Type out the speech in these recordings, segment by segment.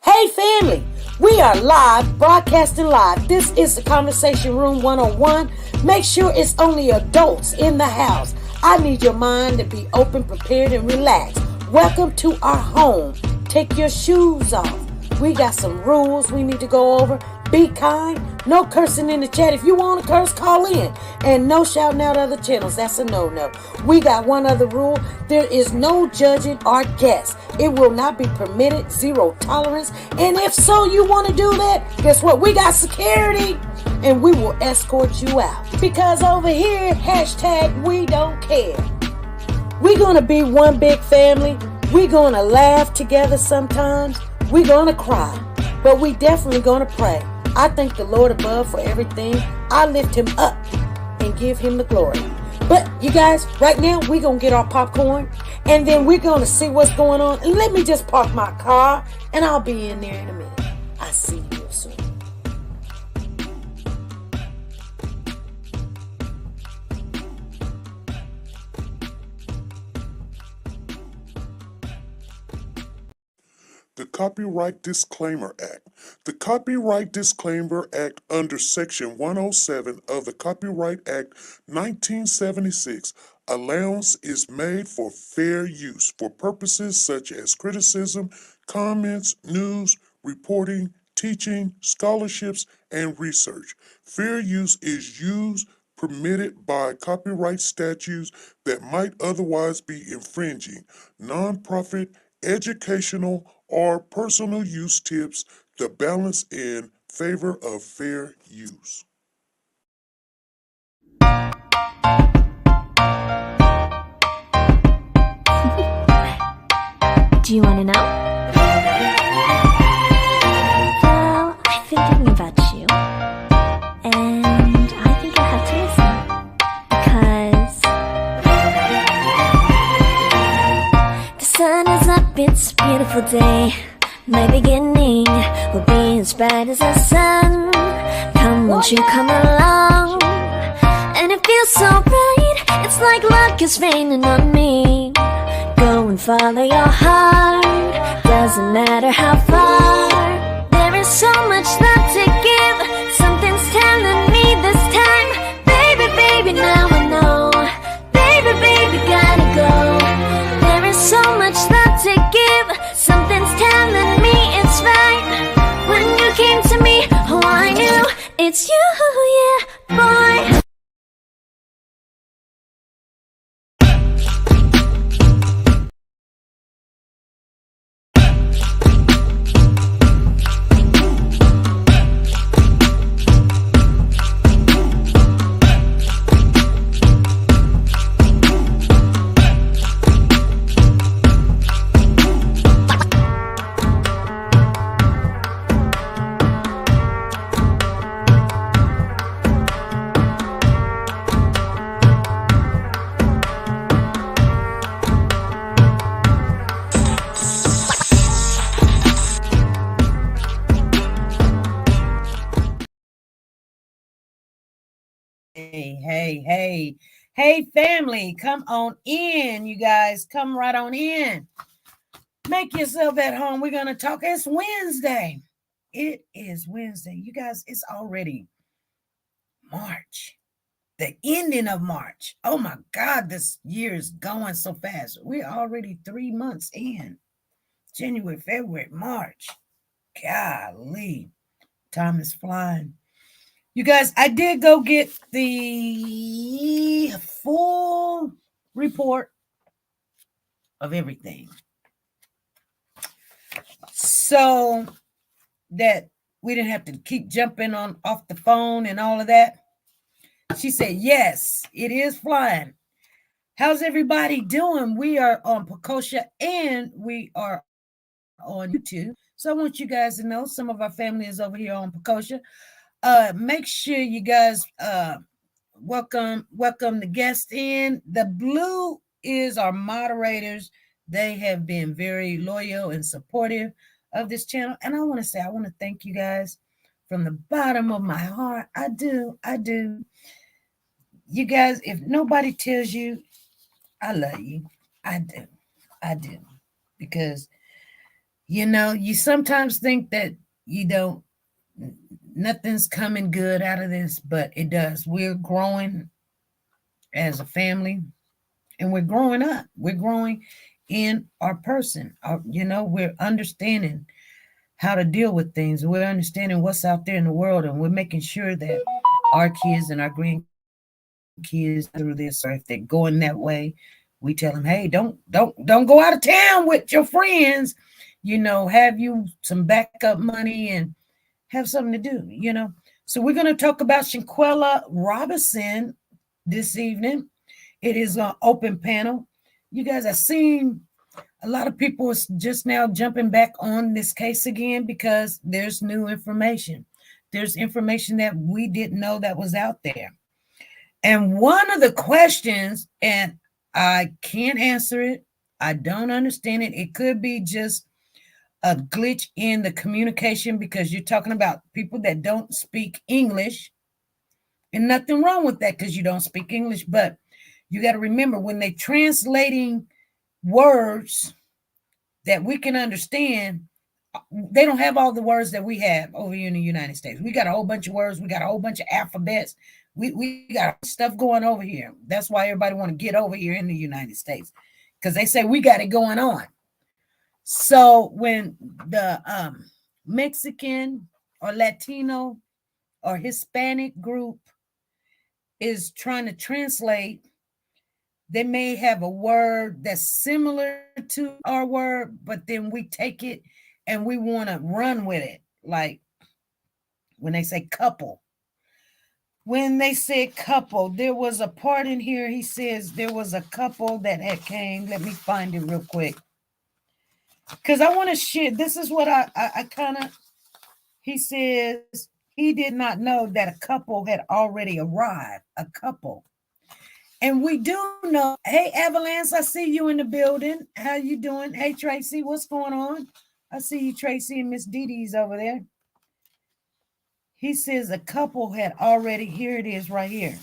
Hey family, we are live, broadcasting live. This is the Conversation Room 101. Make sure it's only adults in the house. I need your mind to be open, prepared, and relaxed. Welcome to our home. Take your shoes off. We got some rules we need to go over. Be kind. No cursing in the chat. If you want to curse, call in. And no shouting out other channels. That's a no-no. We got one other rule. There is no judging our guests. It will not be permitted. Zero tolerance. And if so, you want to do that, guess what? We got security. And we will escort you out. Because over here, hashtag we don't care. We're going to be one big family. We're going to laugh together sometimes. We're going to cry. But we definitely going to pray. I thank the Lord above for everything. I lift him up and give him the glory. But you guys, right now, we're going to get our popcorn. And then we're going to see what's going on. And let me just park my car. And I'll be in there in a minute. I'll see you real soon. The Copyright Disclaimer Act. The Copyright Disclaimer Act under Section 107 of the Copyright Act 1976, allowance is made for fair use for purposes such as criticism, comments, news, reporting, teaching, scholarships, and research. Fair use is used permitted by copyright statutes that might otherwise be infringing. Nonprofit, educational, or personal use tips the balance in favor of fair use. Do you want to know? Well, I've been thinking about you, and I think you'll have to listen, because the sun is up, it's a beautiful day. My beginning will be as bright as the sun. Come, won't you come along? And it feels so bright, it's like luck is raining on me. Go and follow your heart, doesn't matter how far. There is so much love to give, something's telling me this time. Baby, baby, now I know. Baby, baby, gotta go. There is so much love to give, something's telling me it's right. When you came to me, oh I knew it's you, yeah, boy. Hey, family, come on in, you guys. Come right on in. Make yourself at home. We're going to talk. It's Wednesday. It is Wednesday. You guys, it's already March, the ending of March. Oh, my God, this year is going so fast. We're already 3 months in. January, February, March. Golly, time is flying. You guys, I did go get the full report of everything, so that we didn't have to keep jumping on off the phone and all of that. She said, yes, it is flying. How's everybody doing? We are on Pecosha and we are on YouTube. So I want you guys to know some of our family is over here on Pecosha. Make sure you guys welcome the guests in. The blue is our moderators. They have been very loyal and supportive of this channel. And I want to thank you guys from the bottom of my heart. I do. You guys, if nobody tells you I love you, I do. Because You sometimes think that you don't, nothing's coming good out of this, but it does. We're growing as a family, and we're growing up. We're growing in our person. We're understanding how to deal with things. We're understanding what's out there in the world, and we're making sure that our kids and our grandkids through this, or if they're going that way, we tell them, hey, don't go out of town with your friends. Have you some backup money and have something to do. So we're going to talk about Shanquella Robinson this evening. It is an open panel. You guys, I've seen a lot of people is just now jumping back on this case again because there's new information. There's information that we didn't know that was out there. And one of the questions, and I can't answer it, I don't understand it. It could be just a glitch in the communication because you're talking about people that don't speak English. And nothing wrong with that because you don't speak English. But you got to remember when they're translating words that we can understand, they don't have all the words that we have over here in the United States. We got a whole bunch of words. We got a whole bunch of alphabets. We got stuff going over here. That's why everybody want to get over here in the United States because they say we got it going on. So when the Mexican or Latino or Hispanic group is trying to translate, they may have a word that's similar to our word, but then we take it and we want to run with it. Like when they say couple. When they said couple, there was a part in here, he says there was a couple that had came. Let me find it real quick. Because I want to share. This is what I kind of, he says he did not know that a couple had already arrived. A couple. And we do know, hey, Avalanche, I see you in the building. How you doing? Hey, Tracy, what's going on? I see you, Tracy, and Miss Dee Dee's over there. He says a couple had already, here it is right here.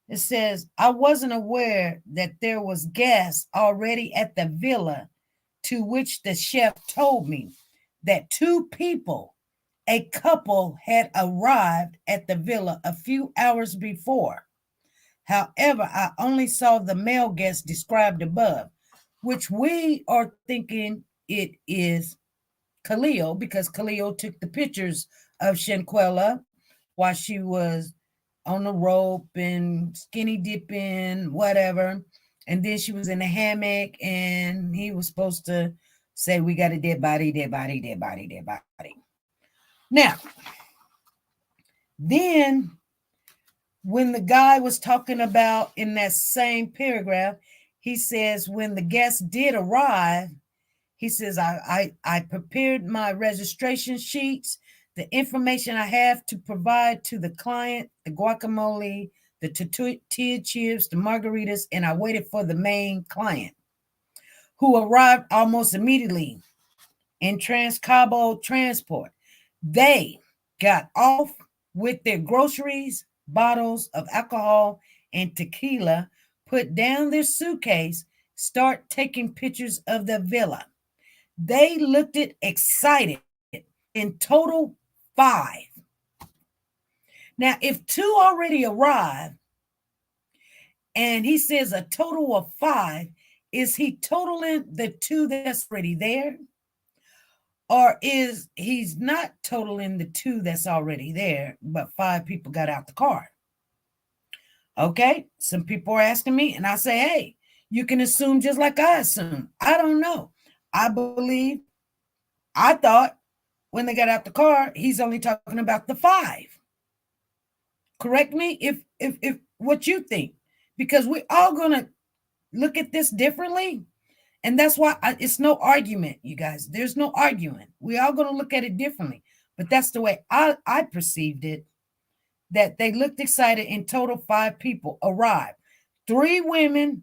It says, I wasn't aware that there was gas already at the villa, to which the chef told me that two people, a couple, had arrived at the villa a few hours before. However, I only saw the male guest described above, which we are thinking it is Khalil because Khalil took the pictures of Shanquella while she was on the rope and skinny dipping, whatever. And then she was in the hammock and he was supposed to say, we got a dead body, dead body, dead body, dead body. Now, then when the guy was talking about in that same paragraph, he says, when the guest did arrive, he says, I prepared my registration sheets, the information I have to provide to the client, the guacamole, the tortilla chips, the margaritas, and I waited for the main client, who arrived almost immediately in Trans-Cabo Transport. They got off with their groceries, bottles of alcohol, and tequila, put down their suitcase, start taking pictures of the villa. They looked excited. In total, 5. Now, if 2 already arrived, and he says a total of 5, is he totaling the 2 that's already there? Or is he's not totaling the 2 that's already there, but 5 people got out the car? Okay, some people are asking me, and I say, hey, you can assume just like I assume. I don't know. I thought when they got out the car, he's only talking about the 5. Correct me if what you think, because we're all going to look at this differently. And that's why it's no argument, you guys. There's no arguing. We're all going to look at it differently. But that's the way I perceived it, that they looked excited. In total, 5 people arrived. 3 women,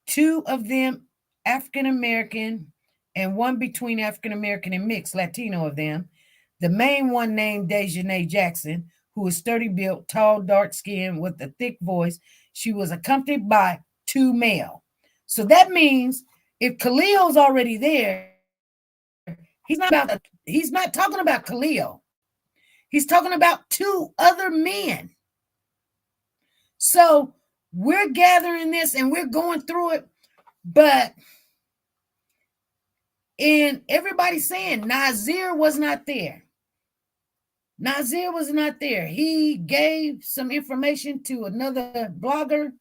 2 of them African-American, and 1 between African-American and mixed Latino of them. The main one named Dejanay Jackson, who is sturdy built, tall, dark skinned with a thick voice. She was accompanied by 2 male. So that means if Khalil's already there, He's not talking about Khalil. He's talking about 2 other men. So we're gathering this and we're going through it, but everybody's saying Nazir was not there. Nazir was not there. He gave some information to another blogger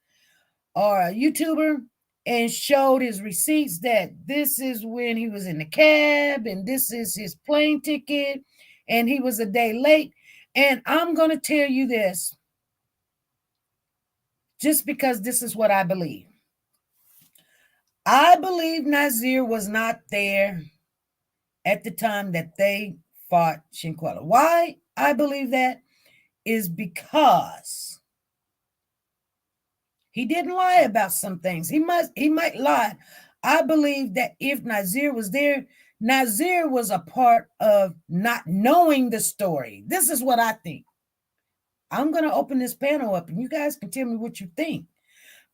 or a YouTuber and showed his receipts that this is when he was in the cab and this is his plane ticket and he was a day late. And I'm going to tell you this just because this is what I believe. I believe Nazir was not there at the time that they fought Shanquella. Why I believe that is because he didn't lie about some things. He might lie. I believe that if Nazir was there, Nazir was a part of not knowing the story. This is what I think. I'm going to open this panel up and you guys can tell me what you think.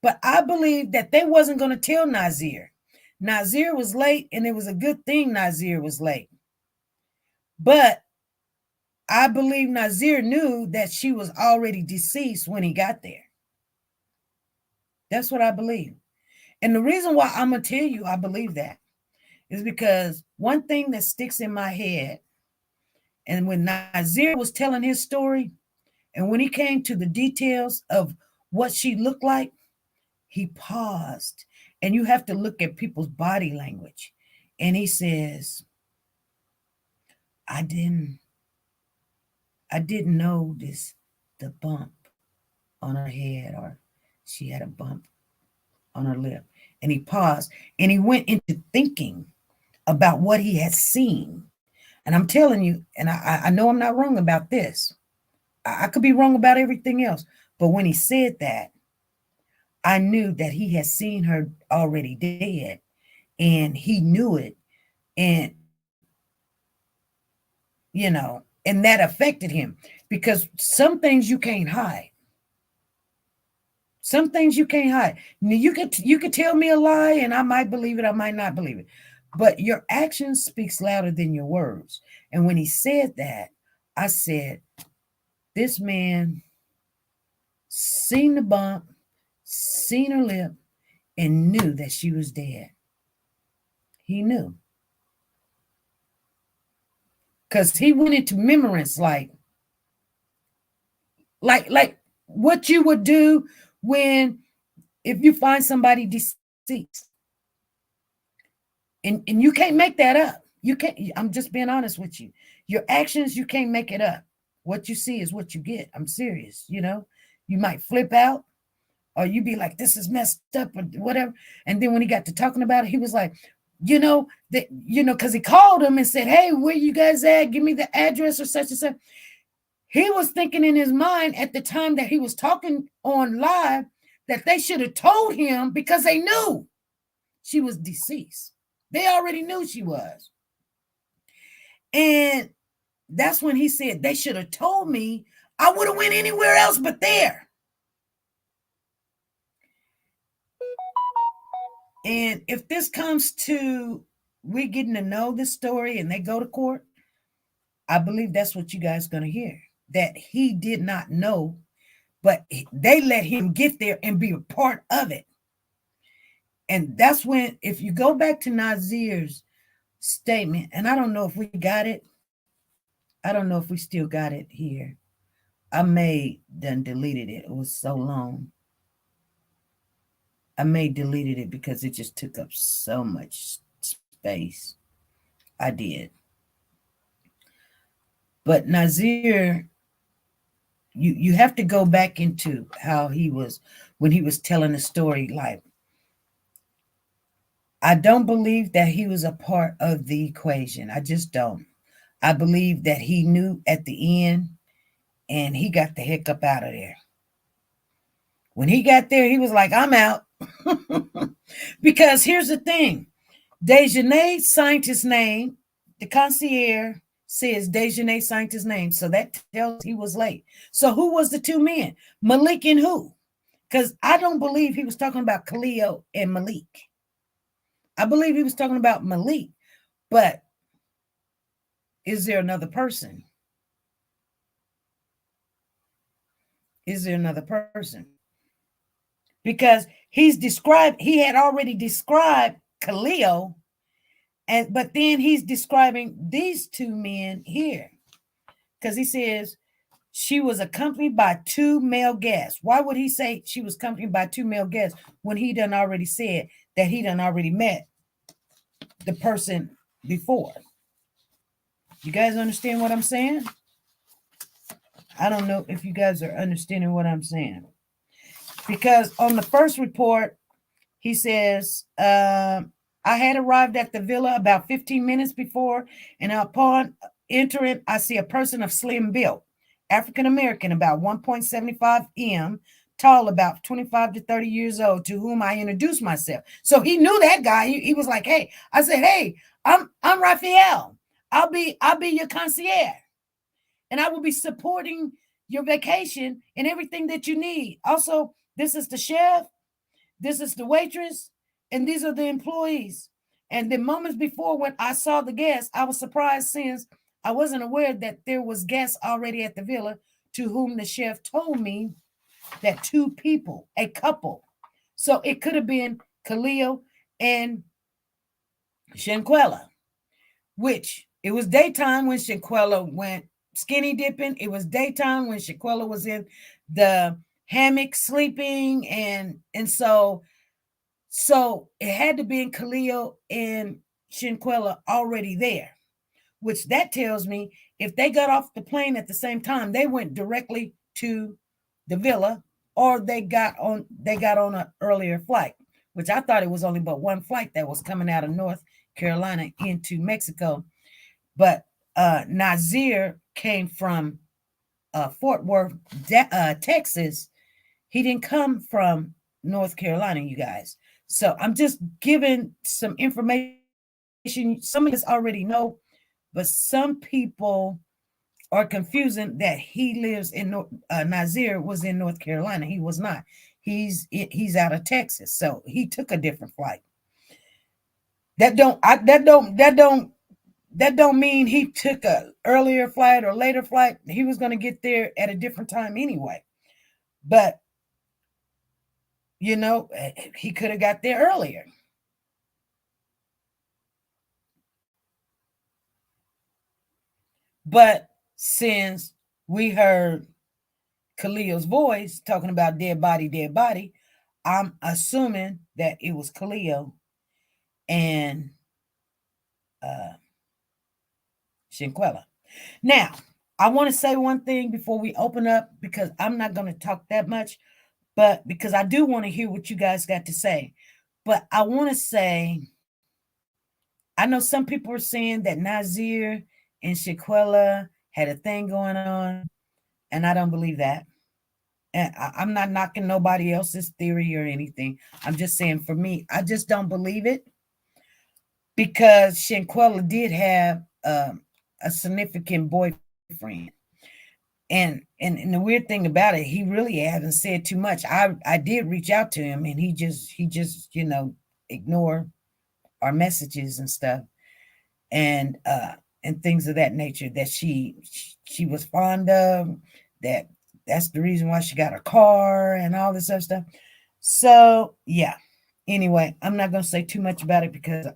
But I believe that they wasn't going to tell Nazir. Nazir was late, and it was a good thing Nazir was late. But I believe Nazir knew that she was already deceased when he got there. That's what I believe. And the reason why I'm going to tell you I believe that is because one thing that sticks in my head, and when Nazir was telling his story, and when he came to the details of what she looked like, he paused. And you have to look at people's body language. And he says, I didn't notice the bump on her head, or she had a bump on her lip. And he paused and he went into thinking about what he had seen. And I'm telling you, and I know I'm not wrong about this. I could be wrong about everything else. But when he said that, I knew that he had seen her already dead, and he knew it. And, you know, and that affected him because some things you can't hide. Some things you can't hide. You could tell me a lie and I might believe it, I might not believe it. But your actions speaks louder than your words. And when he said that, I said, this man seen the bump, seen her lip, and knew that she was dead. He knew. Because he went into remembrance like what you would do if you find somebody deceased. And you can't make that up. You can't. I'm just being honest with you. Your actions, you can't make it up. What you see is what you get. I'm serious. You know, you might flip out, or you be like, this is messed up or whatever. And then when he got to talking about it, he was like, because he called him and said, hey, where you guys at? Give me the address or such and such. He was thinking in his mind at the time that he was talking on live that they should have told him because they knew she was deceased. They already knew she was. And that's when he said, they should have told me. I would have went anywhere else but there. And if this comes to we getting to know the story and they go to court, I believe that's what you guys are going to hear. That he did not know, but they let him get there and be a part of it. And that's when, if you go back to Nazir's statement, and I don't know if we got it. I don't know if we still got it here. I may done deleted it. It was so long. I may deleted it because it just took up so much space. I did. But Nazir, you have to go back into how he was when he was telling the story. Like, I don't believe that he was a part of the equation. I just don't. I believe that he knew at the end and he got the heck up out of there. When he got there, he was like, I'm out. Because here's the thing. Dejanay signed his name. The concierge says Dejanay signed his name. So that tells he was late. So who was the two men? Malik and who? Because I don't believe he was talking about Khalil and Malik. I believe he was talking about Malik. But Is there another person? Is there another person? Because he had already described Khalil, but then he's describing these two men here. Because he says she was accompanied by two male guests. Why would he say she was accompanied by two male guests when he done already said that he done already met the person before? You guys understand what I'm saying? I don't know if you guys are understanding what I'm saying. Because on the first report, he says, I had arrived at the villa about 15 minutes before, and upon entering, I see a person of slim build, African American, about 1.75 m, tall, about 25 to 30 years old, to whom I introduced myself. So he knew that guy. He was like, "Hey," I said, "Hey, I'm Raphael. I'll be your concierge, and I will be supporting your vacation and everything that you need. Also, this is the chef, this is the waitress, and these are the employees." And the moments before, when I saw the guests, I was surprised since I wasn't aware that there was guests already at the villa, to whom the chef told me that two people, a couple. So it could have been Khalil and Shanquella, which it was daytime when Shanquella went skinny dipping. It was daytime when Shanquella was in the hammock sleeping, and so it had to be in Khalil and Shanquella already there, which that tells me if they got off the plane at the same time, they went directly to the villa, or they got on an earlier flight, which I thought it was only but one flight that was coming out of North Carolina into Mexico. But Nazir came from Fort Worth, Texas. He didn't come from North Carolina, you guys. So I'm just giving some information. Some of us already know, but some people are confusing that he lives in Nazir was in North Carolina. He was not. He's out of Texas, so he took a different flight. That don't mean he took a earlier flight or later flight. He was going to get there at a different time anyway. But he could have got there earlier. But since we heard Khalil's voice talking about dead body, I'm assuming that it was Khalil and Shanquella. Now, I want to say one thing before we open up, because I'm not going to talk that much, but because I do want to hear what you guys got to say. But I want to say, I know some people are saying that Nazir and Shanquella had a thing going on, and I don't believe that. And I'm not knocking nobody else's theory or anything. I'm just saying, for me, I just don't believe it, because Shanquella did have a significant boyfriend. And the weird thing about it, he really hasn't said too much. I did reach out to him, and he just ignore our messages and stuff, and things of that nature that she was fond of. That's the reason why she got a car and all this other stuff. So yeah. Anyway, I'm not going to say too much about it, because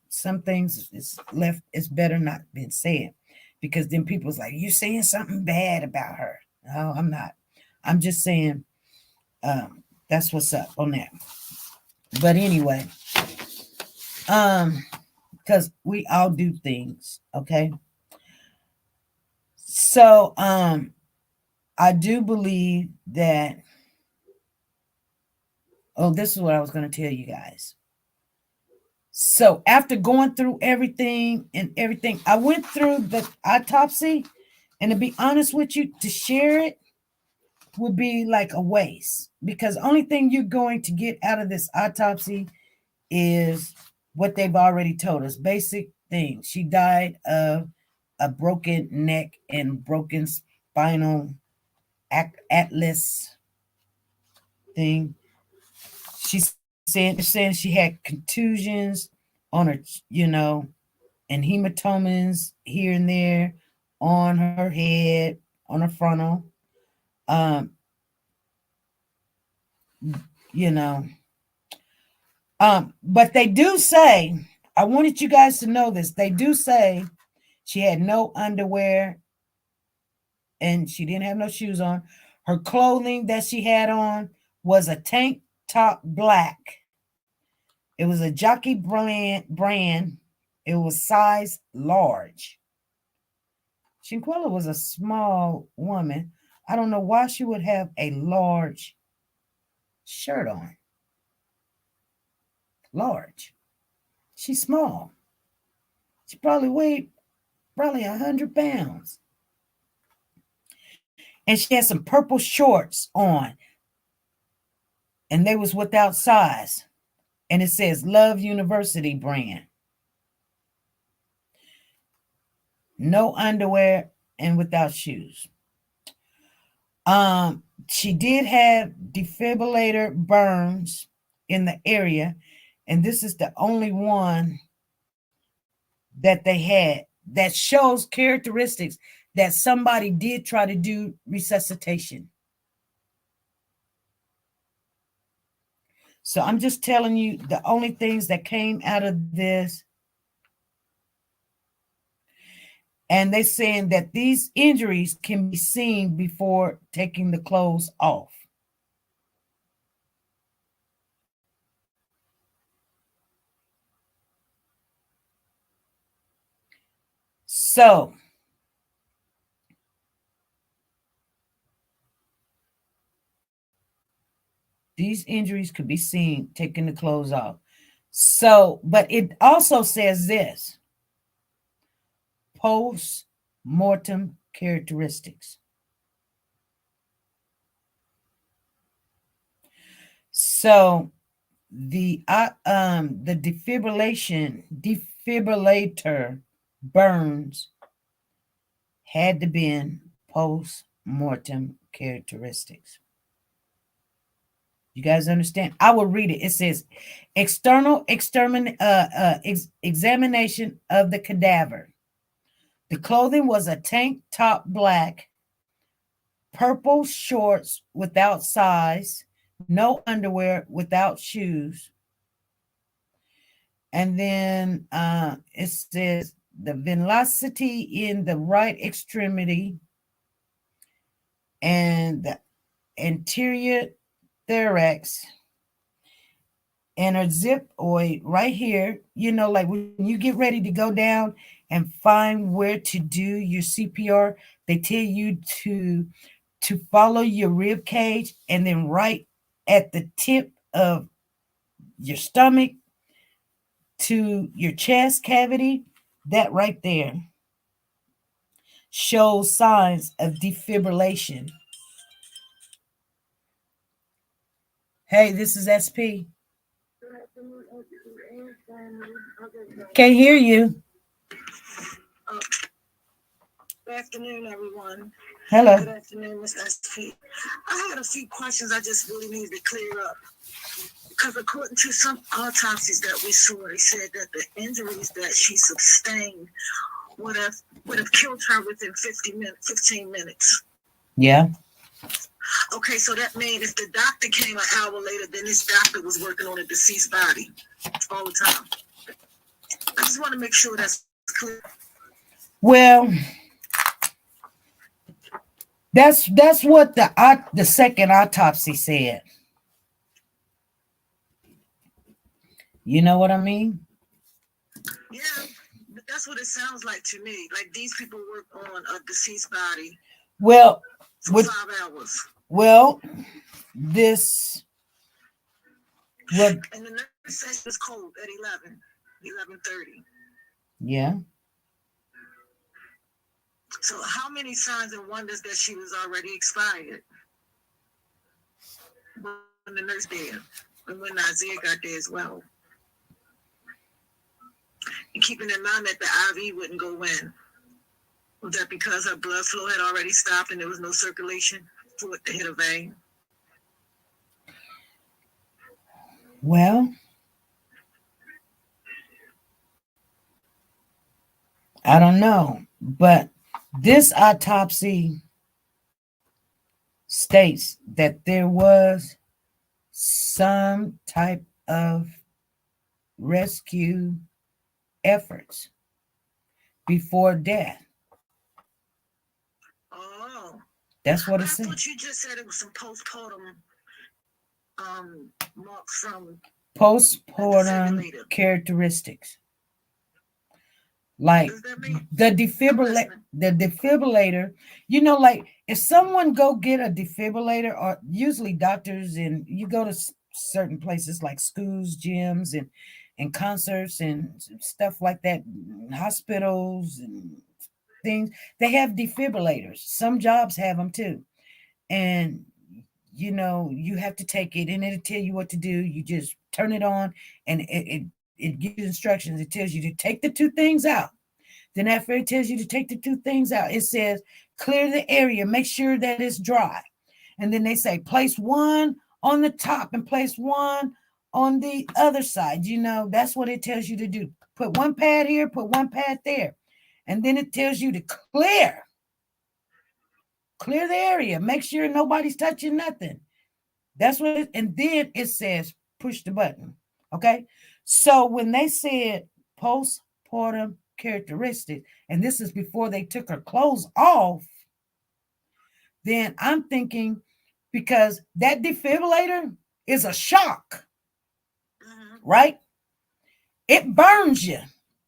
some things it's better not been said, because then people's like, you saying something bad about her. No, I'm not. I'm just saying that's what's up on that. But anyway, because we all do things, okay? So I do believe that, this is what I was going to tell you guys. So after going through everything, I went through the autopsy, and to be honest with you, to share it would be like a waste, because the only thing you're going to get out of this autopsy is what they've already told us. Basic things. She died of a broken neck and broken spinal atlas thing. She's saying she had contusions on her, and hematomas here and there on her head, on her frontal. You know, but they do say, I wanted you guys to know this. They do say she had no underwear and she didn't have no shoes on. Her clothing that she had on was a tank top black. It was a jockey brand. It was size large. Shanquella was a small woman. I don't know why she would have a large shirt on. Large. She's small. She probably weighed 100 pounds. And she had some purple shorts on. And they was without size. And it says Love University brand. No underwear and without shoes. She did have defibrillator burns in the area, and this is the only one that they had that shows characteristics that somebody did try to do resuscitation. So I'm just telling you the only things that came out of this. And they're saying that these injuries can be seen before taking the clothes off. So, these injuries could be seen taking the clothes off. So, but it also says this. Post-mortem characteristics. So the defibrillator burns had to been post-mortem characteristics. You guys understand? I will read it. It says examination of the cadaver. The clothing was a tank top black, purple shorts without size, no underwear, without shoes. And then it says the velocity in the right extremity and the anterior thorax and a zipoid right here. You know, like when you get ready to go down and find where to do your CPR, they tell you to follow your rib cage, and then right at the tip of your stomach to your chest cavity, that right there shows signs of defibrillation. Hey, this is SP. Can't hear you. Good afternoon, everyone. Hello. Good afternoon, Ms. SP. I had a few questions I just really need to clear up. Because according to some autopsies that we saw, they said that the injuries that she sustained would have killed her within 15 minutes. Yeah. Okay, so that means if the doctor came an hour later, then this doctor was working on a deceased body all the time. I just want to make sure that's clear. Well, that's what the second autopsy said. You know what I mean? Yeah, but that's what it sounds like to me. Like these people work on a deceased body. Well, for 5 hours. Well, this. Well, and the nurse says it's cold at 11:30. Yeah. So how many signs and wonders that she was already expired when the nurse there, and when Nazir got there as well? And keeping in mind that the IV wouldn't go in. Was that because her blood flow had already stopped and there was no circulation for it to hit a vein? Well, I don't know, but this autopsy states that there was some type of rescue efforts before death. Oh, That's what I it said. thought you just said it was some postpartum marks from Postpartum characteristics. Like the defibrillator, you know, like if someone go get a defibrillator, or usually doctors, and you go to certain places like schools, gyms, and concerts and stuff like that, hospitals and things, they have defibrillators. Some jobs have them too. And you know, you have to take it and it'll tell you what to do. You just turn it on and it gives you instructions. It tells you to take the two things out. Then after it tells you to take the two things out, it says clear the area, make sure that it's dry. And then they say place one on the top and place one on the other side. You know, that's what it tells you to do. Put one pad here, put one pad there. And then it tells you to clear the area, make sure nobody's touching nothing. That's what it, and then it says push the button. Okay. So when they said postpartum characteristics, and this is before they took her clothes off, then I'm thinking, because that defibrillator is a shock, right? It burns you.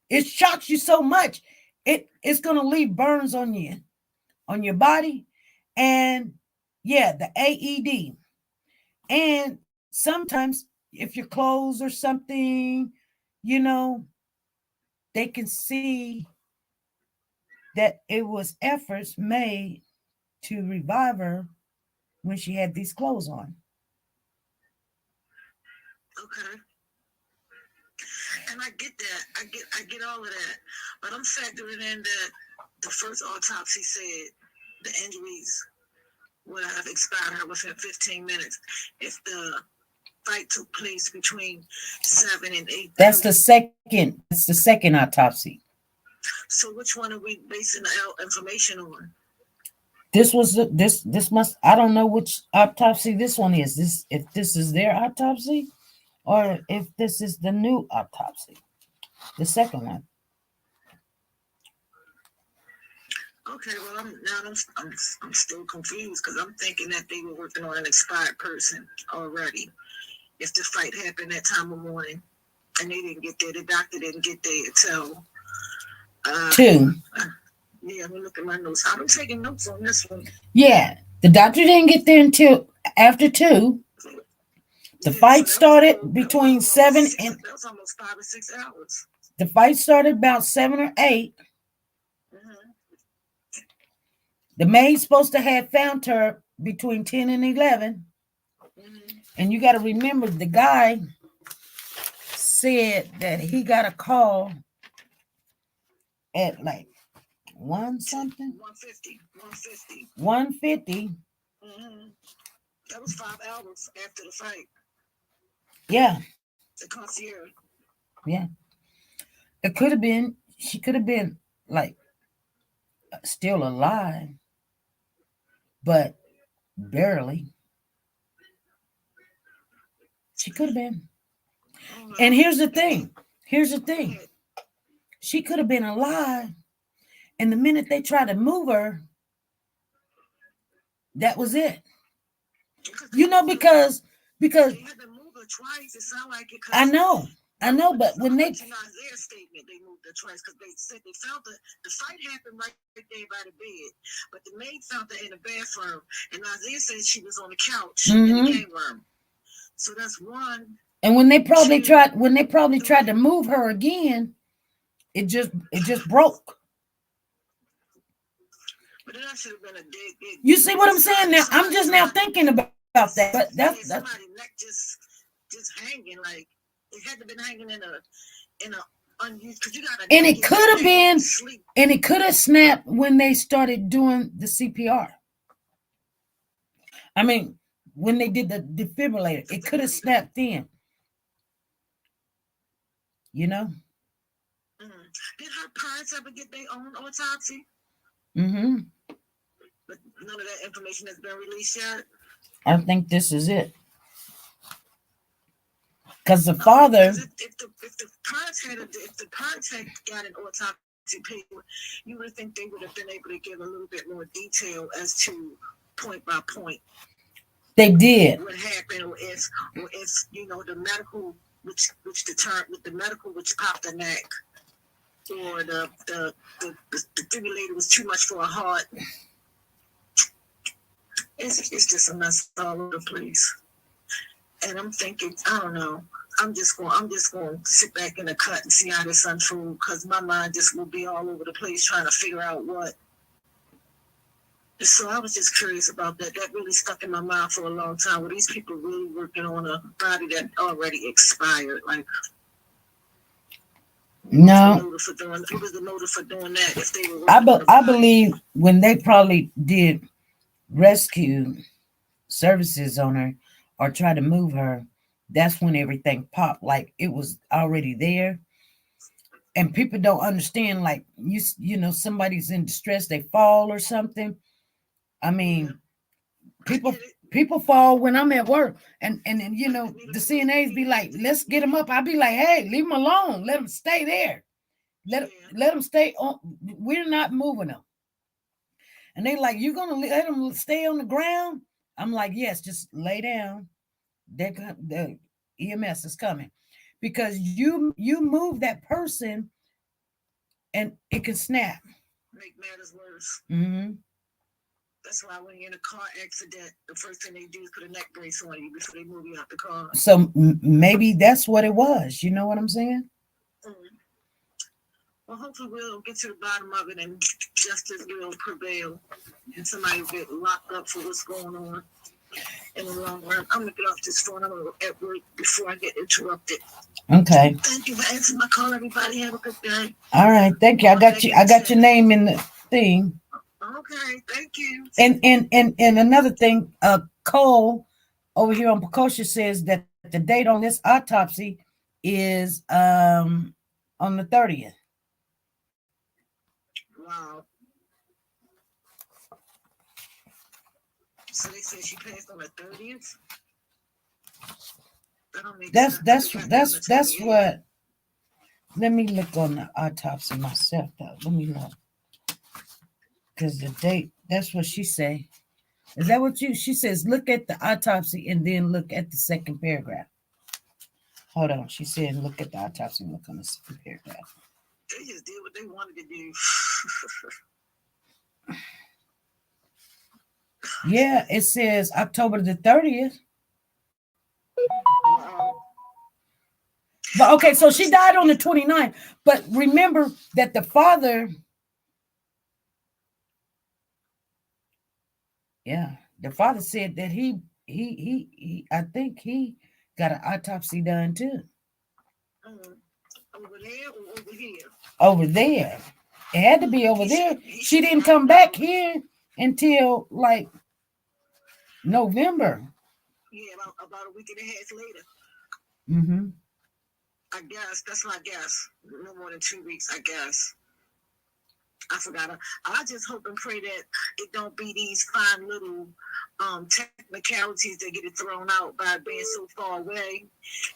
It shocks you so much. It's going to leave burns on you, on your body. And yeah, the AED. And sometimes if your clothes or something, you know, they can see that it was efforts made to revive her when she had these clothes on. Okay. And I get that. I get all of that. But I'm factoring in that the first autopsy said the injuries would have expired her within 15 minutes if the fight took place between 7 and 8. That's the second. That's the second autopsy. So which one are we basing our information on? This was this must, I don't know which autopsy this one is. This, if this is their autopsy or if this is the new autopsy, the second one. Okay, well, I'm still confused because I'm thinking that they were working on an expired person already. If the fight happened that time of morning and they didn't get there, the doctor didn't get there till 2. Yeah, I'm looking at my notes. I'm taking notes on this one. Yeah, the doctor didn't get there until after 2. The fight started between 7 and. That was almost 5 or 6 hours. The fight started about 7 or 8. The maid's supposed to have found her between 10 and 11. And you got to remember, the guy said that he got a call at like 1 something. 150. 150. That was 5 hours after the fight. Yeah. The concierge. Yeah. It could have been, she could have been like still alive, but barely. She could have been. And here's the thing. She could have been alive. And the minute they tried to move her, that was it. You know, because they had to move her twice. It sounded like it. I know, but when they Nazeer statement, they moved her twice because they said they found the fight happened right there by the bed, but the maid found her in the bathroom, and Nazeer said she was on the couch in the game room. So that's one. And when they probably tried to move her again, it just broke. But that should have been a big. You see what I'm saying? Now I'm just now thinking about that. But that's somebody's neck just hanging, like it had to been hanging in a unused, because you got and it could have snapped when they started doing the CPR. I mean, when they did the defibrillator, it could have snapped in. You know? Did her parents ever get their own autopsy? Mm-hmm. But none of that information has been released yet. I think this is it. Because the father, if the parents had got an autopsy paper, you would think they would have been able to give a little bit more detail as to point by point. They did. What happened, or if you know the medical which determined the medical which popped the neck, or the defibrillator was too much for a heart. It's just a mess all over the place. And I'm thinking, I don't know. I'm just going to sit back in the cut and see how this unfolds, because my mind just will be all over the place trying to figure out what. So I was just curious about that. That really stuck in my mind for a long time. Were these people really working on a body that already expired? Like, no. What was the motive for doing that? If they were I believe when they probably did rescue services on her or try to move her, that's when everything popped. Like it was already there. And people don't understand, like you know, somebody's in distress, they fall or something. I mean, people fall when I'm at work, and you know, the CNAs be like, let's get them up. I'll be like, hey, leave them alone. Let them stay there. Let them stay on. We're not moving them. And they like, you're gonna let them stay on the ground? I'm like, yes, just lay down. The EMS is coming, because you move that person, and it can snap. Make matters worse. Mm-hmm. That's why when you're in a car accident, the first thing they do is put a neck brace on you before they move you out the car. So maybe that's what it was. You know what I'm saying? Mm-hmm. Well, hopefully we'll get to the bottom of it and justice will prevail, and somebody will get locked up for what's going on in the long run. I'm gonna get off this phone. I'm gonna at work before I get interrupted. Okay. Thank you for answering my call, everybody. Have a good day. All right, thank you. I got your name in the thing. Okay, thank you. And another thing, Cole over here on Precocious says that the date on this autopsy is on the 30th. Wow. So they said she passed on the 30th? That's what. Let me look on the autopsy myself though. Let me look. Because the date, that's what she say. Is that what she says? Look at the autopsy and then look at the second paragraph. Hold on. She said, look at the autopsy and look on the second paragraph. They just did what they wanted to do. Yeah, it says October the 30th. Wow. But okay, so she died on the 29th. But remember that the father, the father said that he I think he got an autopsy done too. Over there or over here? Over there. It had to be over there. She didn't come back here until like November. Yeah, about a week and a half later. Mm-hmm. I guess. That's my guess. No more than 2 weeks, I guess. I forgot. I just hope and pray that it don't be these fine little technicalities that get it thrown out by being so far away,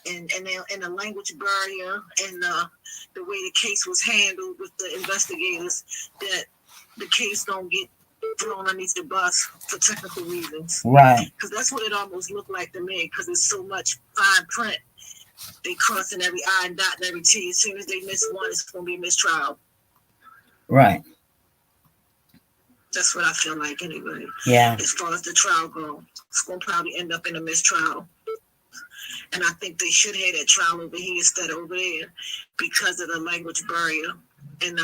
and the language barrier, and the way the case was handled with the investigators, that the case don't get thrown underneath the bus for technical reasons. Right. Because that's what it almost looked like to me, because there's so much fine print. They crossing every I and dotting every T. As soon as they miss one, it's going to be a mistrial. Right. That's what I feel like anyway. Yeah. As far as the trial goes, it's going to probably end up in a mistrial. And I think they should have that trial over here instead of over there, because of the language barrier and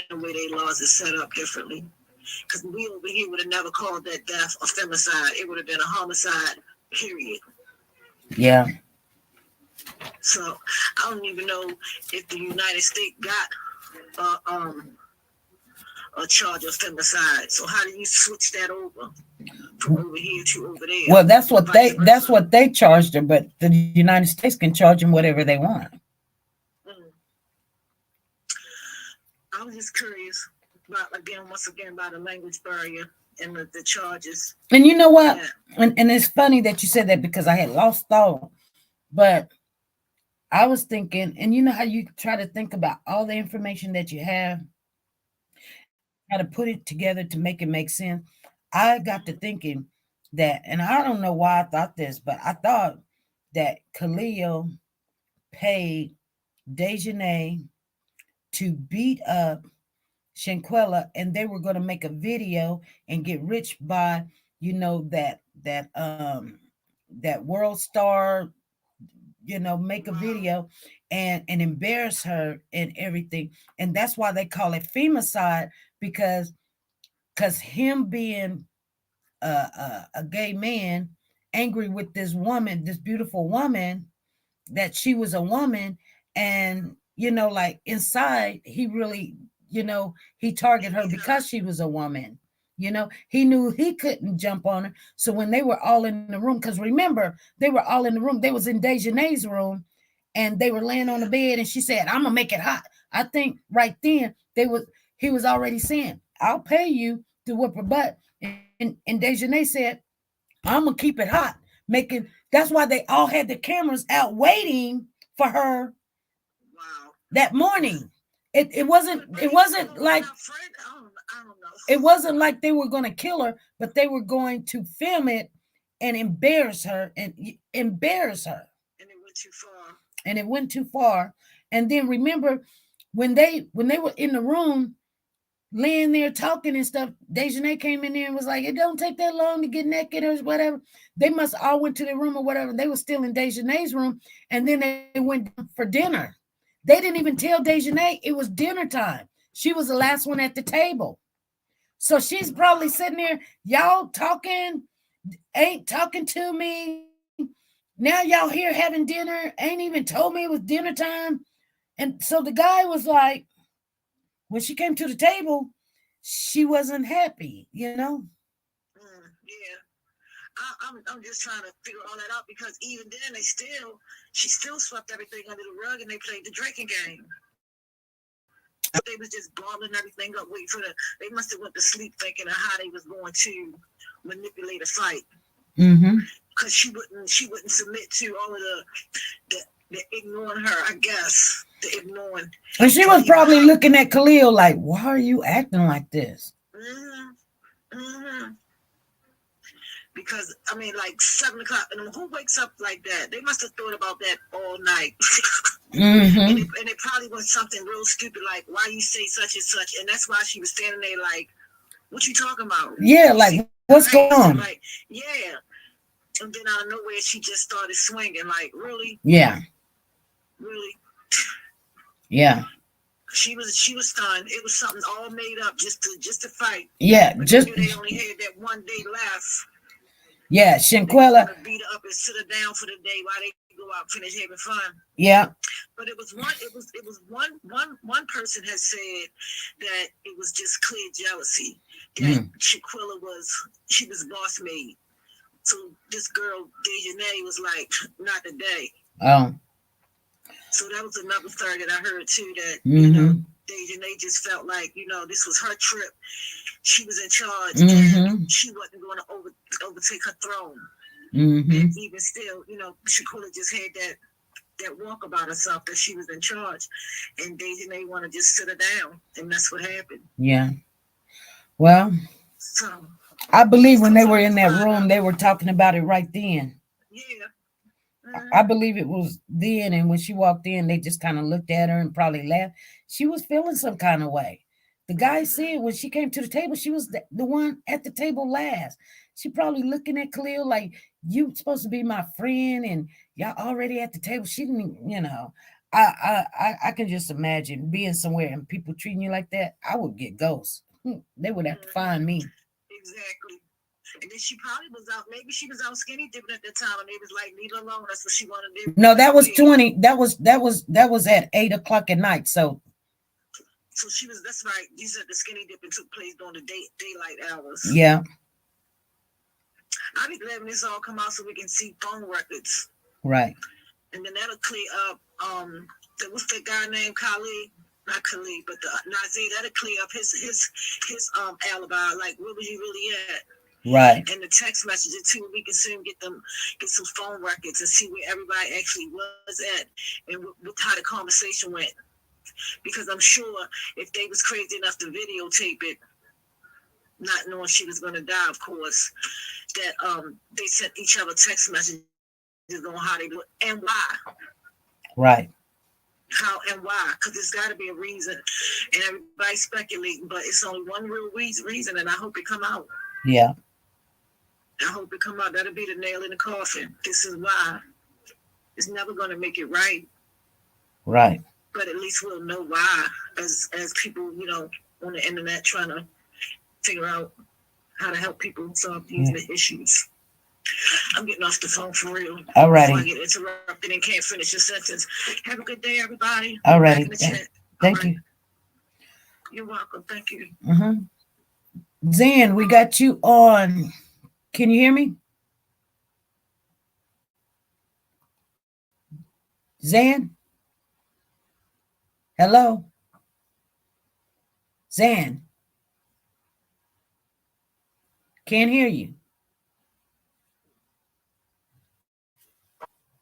the way their laws are set up differently. Because we over here would have never called that death a femicide. It would have been a homicide, period. Yeah. So I don't even know if the United States got a charge of femicide. So how do you switch that over from over here to over there? Well, that's what they charged her, but the United States can charge them whatever they want. was just curious about once again about the language barrier and the charges. And you know what? Yeah. And it's funny that you said that because I had lost thought, but I was thinking, and you know how you try to think about all the information that you have, how to put it together to make it make sense. I got to thinking that, and I don't know why I thought this, but I thought that Khalil paid Dejanay to beat up Shanquella, and they were going to make a video and get rich by, you know, that world star, you know, make a video and embarrass her and everything. And that's why they call it femicide, because him being a gay man angry with this woman, this beautiful woman, that she was a woman, and you know, like inside he really, you know, he targeted her because she was a woman. You know, he knew he couldn't jump on her. So when they were all in the room, because remember, they were all in the room. They was in Dejanay's room, and they were laying on the bed, and she said, "I'm gonna make it hot." I think right then he was already saying, "I'll pay you to whip her butt," and Dejanay said, "I'm gonna keep it hot." That's why they all had the cameras out waiting for her. Wow. That morning. It wasn't like it wasn't like they were going to kill her, but they were going to film it and embarrass her. And it went too far. And it went too far. And then remember when they were in the room laying there talking and stuff, Dejanay came in there and was like, "It don't take that long to get naked," or whatever. They must all went to their room or whatever. They were still in Dejanay's room, and then they went for dinner. They didn't even tell Dejanay it was dinner time. She was the last one at the table. So she's probably sitting there, y'all talking, ain't talking to me. Now y'all here having dinner, ain't even told me it was dinner time. And so the guy was like, when she came to the table, she wasn't happy, you know? Yeah. I'm just trying to figure all that out, because even then she still swept everything under the rug, and they played the drinking game. They was just bottling everything up, waiting for they must have went to sleep thinking of how they was going to manipulate a fight. Mm-hmm. Because she wouldn't submit to all of the ignoring her, I guess. The ignoring. And she was probably looking at Khalil like, "Why are you acting like this?" Mm-hmm. Mm-hmm. Because, I mean, like 7 o'clock, and who wakes up like that? They must have thought about that all night. Mm-hmm. and it probably was something real stupid, like, "Why you say such and such?" And that's why she was standing there like, "What you talking about?" Yeah, like, what's going on? Like, yeah. And then out of nowhere, she just started swinging. Like, really? Yeah. Really? Yeah. She was stunned. It was something all made up just to fight. Yeah, but just they only had that one day left. Yeah, Shanquella beat her up and sit her down for the day while they go out and finish having fun. Yeah. But it was one person has said that it was just clear jealousy. That Shanquella was boss maid. So this girl, Dejanay, was like, "Not today." Oh. So that was another story that I heard too, that you know, Dejanay just felt like, you know, this was her trip. She was in charge, and she wasn't going to overtake her throne. And even still, you know, Shanquella just had that walk about herself that she was in charge, and Dejanay wanted to just sit her down, and that's what happened. Yeah. Well, so I believe when they were in that room, they were talking about it right then. Yeah. I believe it was then, and when she walked in, they just kind of looked at her and probably laughed. She was feeling some kind of way. The guy said when she came to the table, she was the one at the table last. She probably looking at Khalil like, "You supposed to be my friend, and y'all already at the table." She didn't, you know. I can just imagine being somewhere and people treating you like that. I would get ghosts. They would have to find me. Exactly. And then she probably was out. Maybe she was out skinny dipping at the time, and they was like, "Leave her alone." That's what she wanted to do. No, that was 20. That was at 8 o'clock at night. So she was. That's right. You said the skinny dipping took place during the daylight hours. Yeah. I'll be glad when this all come out so we can see phone records. Right. And then that'll clear up. What's that guy named Khalid? not Khalid, but the Nazir, that'll clear up his alibi. Like, where was you really at? Right. And the text messages too. We can soon get some phone records and see where everybody actually was at and how the conversation went. Because I'm sure if they was crazy enough to videotape it, not knowing she was going to die, of course, that they sent each other text messages on how they look and why. Right. How and why? Because there's got to be a reason, and everybody's speculating, but it's only one real reason, and I hope it come out. Yeah. I hope it come out. That'll be the nail in the coffin. This is why. It's never going to make it right. Right. But at least we'll know why, as people, on the internet trying to figure out how to help people solve these issues. I'm getting off the phone for real. All righty. Before I get interrupted and can't finish your sentence. Have a good day, everybody. All righty. Thank you. You're welcome. Thank you. Zan, we got you on. Can you hear me? Zan? Hello? Zan? Can't hear you.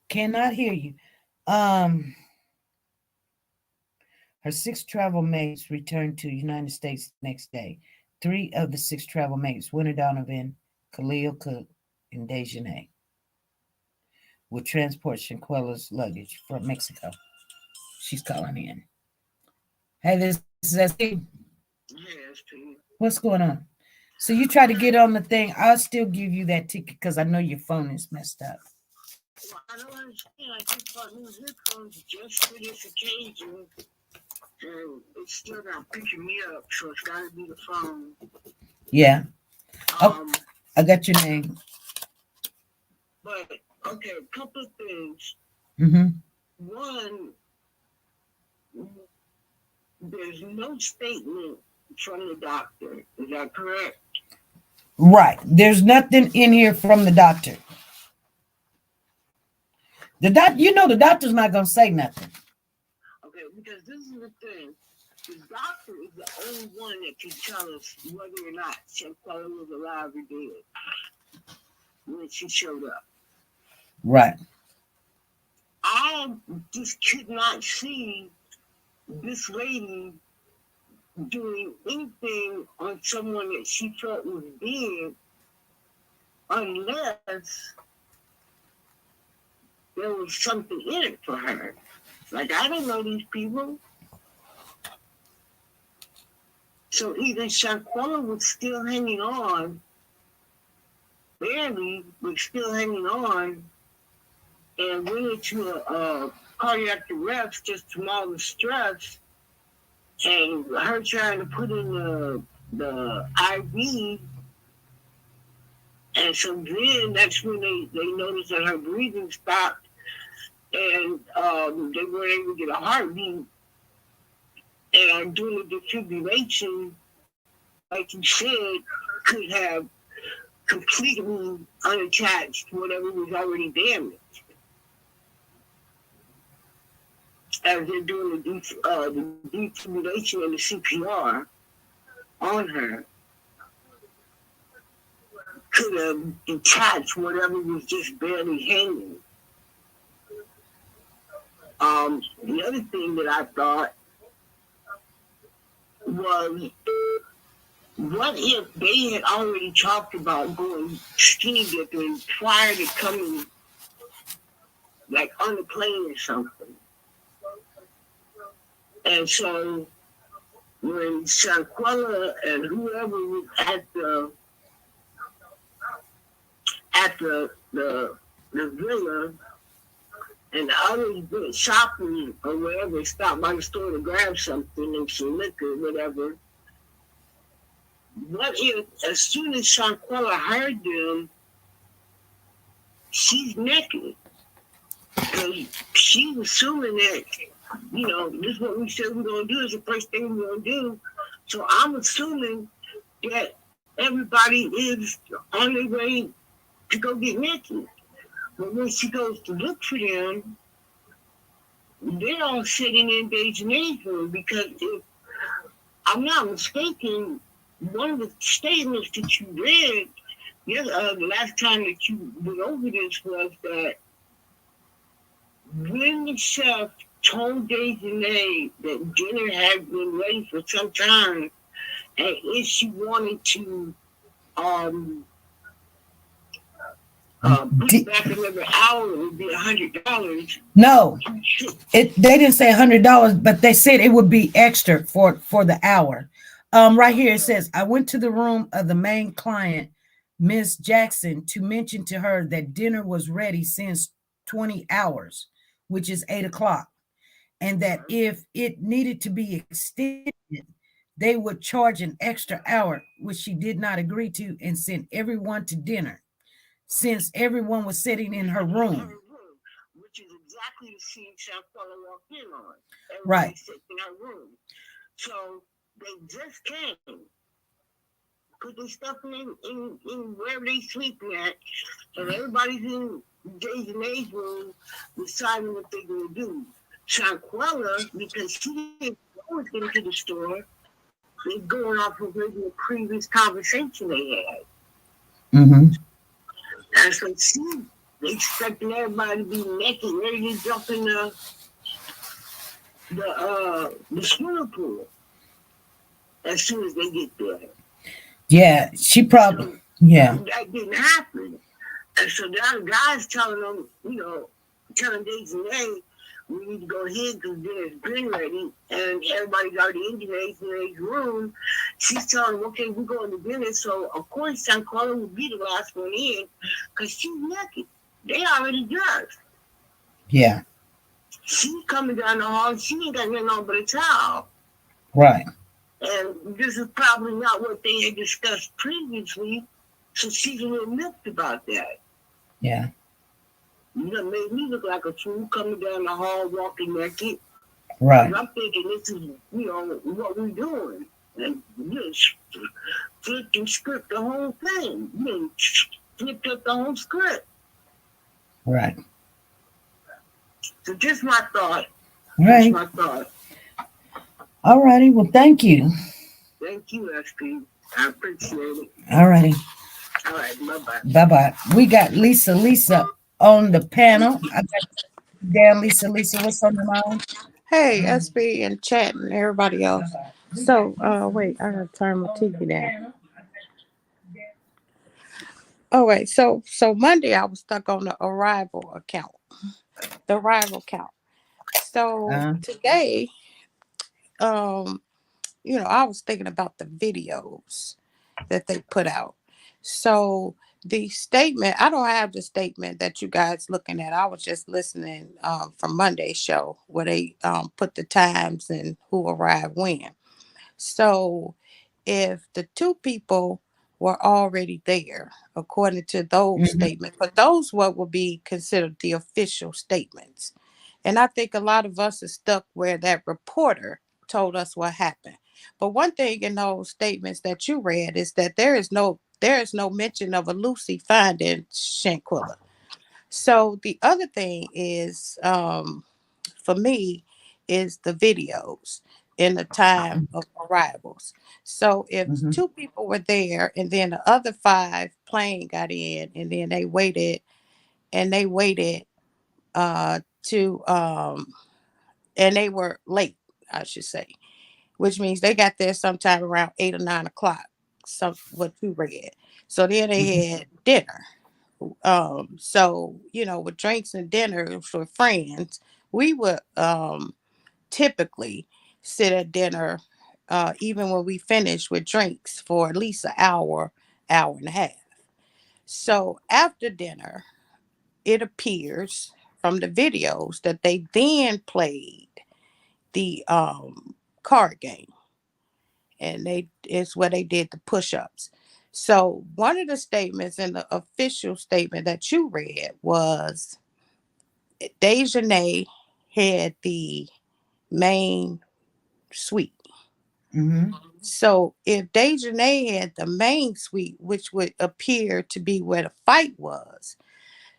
Cannot hear you. Her 6 travel mates returned to the United States the next day. 3 of the 6 travel mates, Winter Donovan, Khalil Cook, and Dejanay, will transport Shanquella's luggage from Mexico. She's calling in. Hey, this is ST. Yes, P. What's going on? So you try to get on the thing. I'll still give you that ticket because I know your phone is messed up. Well, I don't understand. I just bought new headphones just for this occasion. And it's still not picking me up, so it's got to be the phone. Yeah. I got your name. But, okay, a couple of things. One, there's no statement from the doctor. Is that correct? Right. There's nothing in here from the doctor. The doctor's not going to say nothing. Okay, because this is the thing. The doctor is the only one that can tell us whether or not Shanquella was alive or dead when she showed up. Right. I just could not see this lady doing anything on someone that she felt was dead unless there was something in it for her. Like, I don't know these people. So either Shanquella was still hanging on, barely, but still hanging on, and went into a cardiac arrest just from all the stress, and her trying to put in the IV, and so then that's when they noticed that her breathing stopped, and they weren't able to get a heartbeat, and doing the defibrillation, like you said, could have completely unattached whatever was already damaged. As they're doing the defibrillation and the CPR on her, could have detached whatever was just barely hanging. The other thing that I thought was, what if they had already talked about going skinny dipping prior to coming, like on the plane or something? And so when Shanquella and whoever was at the villa and the others went shopping or wherever, stopped by the store to grab something and some liquor, whatever. What if, as soon as Shanquella heard them, she's naked? Because she's assuming that, this is what we said we're going to do, is the first thing we're going to do. So I'm assuming that everybody is on their way to go get naked. But when she goes to look for them, they're all sitting in Dejanay's room because if I'm not mistaken, one of the statements that you read the last time that you went over this was that when the chef told Dejanay that dinner had been ready for some time, and if she wanted to put back another hour, it would be $100. No, they didn't say $100, but they said it would be extra for the hour. Right here it says, I went to the room of the main client, Miss Jackson, to mention to her that dinner was ready since 20 hours, which is 8 o'clock, and that if it needed to be extended, they would charge an extra hour, which she did not agree to, and sent everyone to dinner since everyone was sitting in her room. Which is exactly the scene Shanquella walked in on. Everybody right. sitting in her room. So they just came. Put their stuff in wherever they sleeping at. And everybody's in Dejanay's room deciding what they're going to do. Shanquella, because she didn't always get into the store, is going off of the previous conversation they had. Mm-hmm. And so they expecting everybody to be naked, ready to jump in the swimming pool as soon as they get there. Yeah, she probably, so yeah. That didn't happen. And so the other guys telling them, telling Dejanay, we need to go ahead because dinner's been ready. And everybody's already in Dejanay's room. She's telling them, okay, we're going to dinner. So, of course, Shanquella will be the last one in because she's naked. They already dressed. Yeah. She's coming down the hall. She ain't got nothing on but a towel. Right. And this is probably not what they had discussed previously. So she's a little miffed about that. Yeah. You know, made me look like a fool coming down the hall walking naked. Right. And I'm thinking this is, what we're doing. And just flipped and script the whole thing. Flipped up the whole script. Right. So just my thought. Right. Just my thought. All righty. Well, thank you. Thank you, SP. I appreciate it. All righty. All right. Bye-bye. Bye-bye. We got Lisa on the panel. I got down Lisa. What's on the mind? Hey, SB and chat and everybody else. So, wait, I gotta turn my TV down. Oh wait, so Monday I was stuck on the arrival account. The arrival count. So today, I was thinking about the videos that they put out. So the statement, I don't have the statement that you guys looking at. I was just listening from Monday's show where they put the times and who arrived when. So if the two people were already there, according to those statements, but those what would be considered the official statements. And I think a lot of us are stuck where that reporter told us what happened. But one thing in those statements that you read is that there is no mention of a Lucy finding Shanquella. So the other thing is, for me, is the videos in the time of arrivals. So if two people were there and then the other 5 plane got in and then they waited to and they were late, I should say, which means they got there sometime around 8 or 9 o'clock. Some what you read. So then they had dinner. So with drinks and dinner for friends, we would typically sit at dinner, even when we finish with drinks for at least an hour and a half. So after dinner, it appears from the videos that they then played the card game, and it's where they did the push-ups. So one of the statements in the official statement that you read was Dejanay had the main suite. So if Dejanay had the main suite, which would appear to be where the fight was,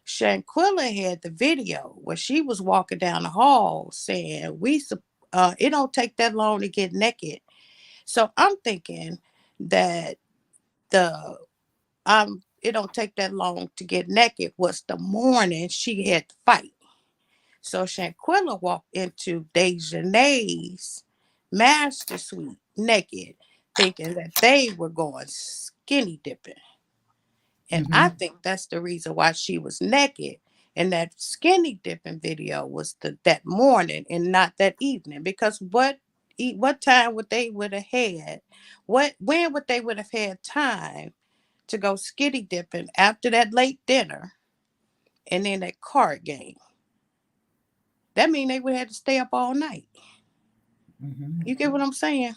Shanquella had the video where she was walking down the hall saying, it don't take that long to get naked. So I'm thinking that the it don't take that long to get naked was the morning she had to fight. So Shanquella walked into Dejanay's master suite naked, thinking that they were going skinny dipping. And I think that's the reason why she was naked. And that skinny dipping video was that morning and not that evening. Because what time would have had? When would they would have had time to go skinny dipping after that late dinner and then that card game? That means they would have to stay up all night. You get what I'm saying?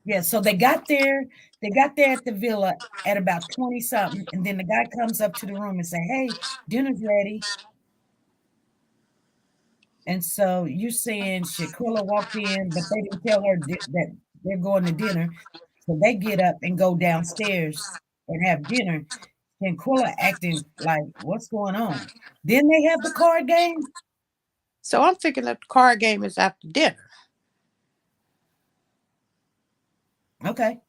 Yeah, so they got there at the villa at about 20 something, and then the guy comes up to the room and say, "Hey, dinner's ready." And so you're saying Shaquilla walked in, but they didn't tell her that they're going to dinner. So they get up and go downstairs and have dinner. And Quilla acting like, what's going on? Then they have the card game. So I'm thinking that the card game is after dinner. Okay.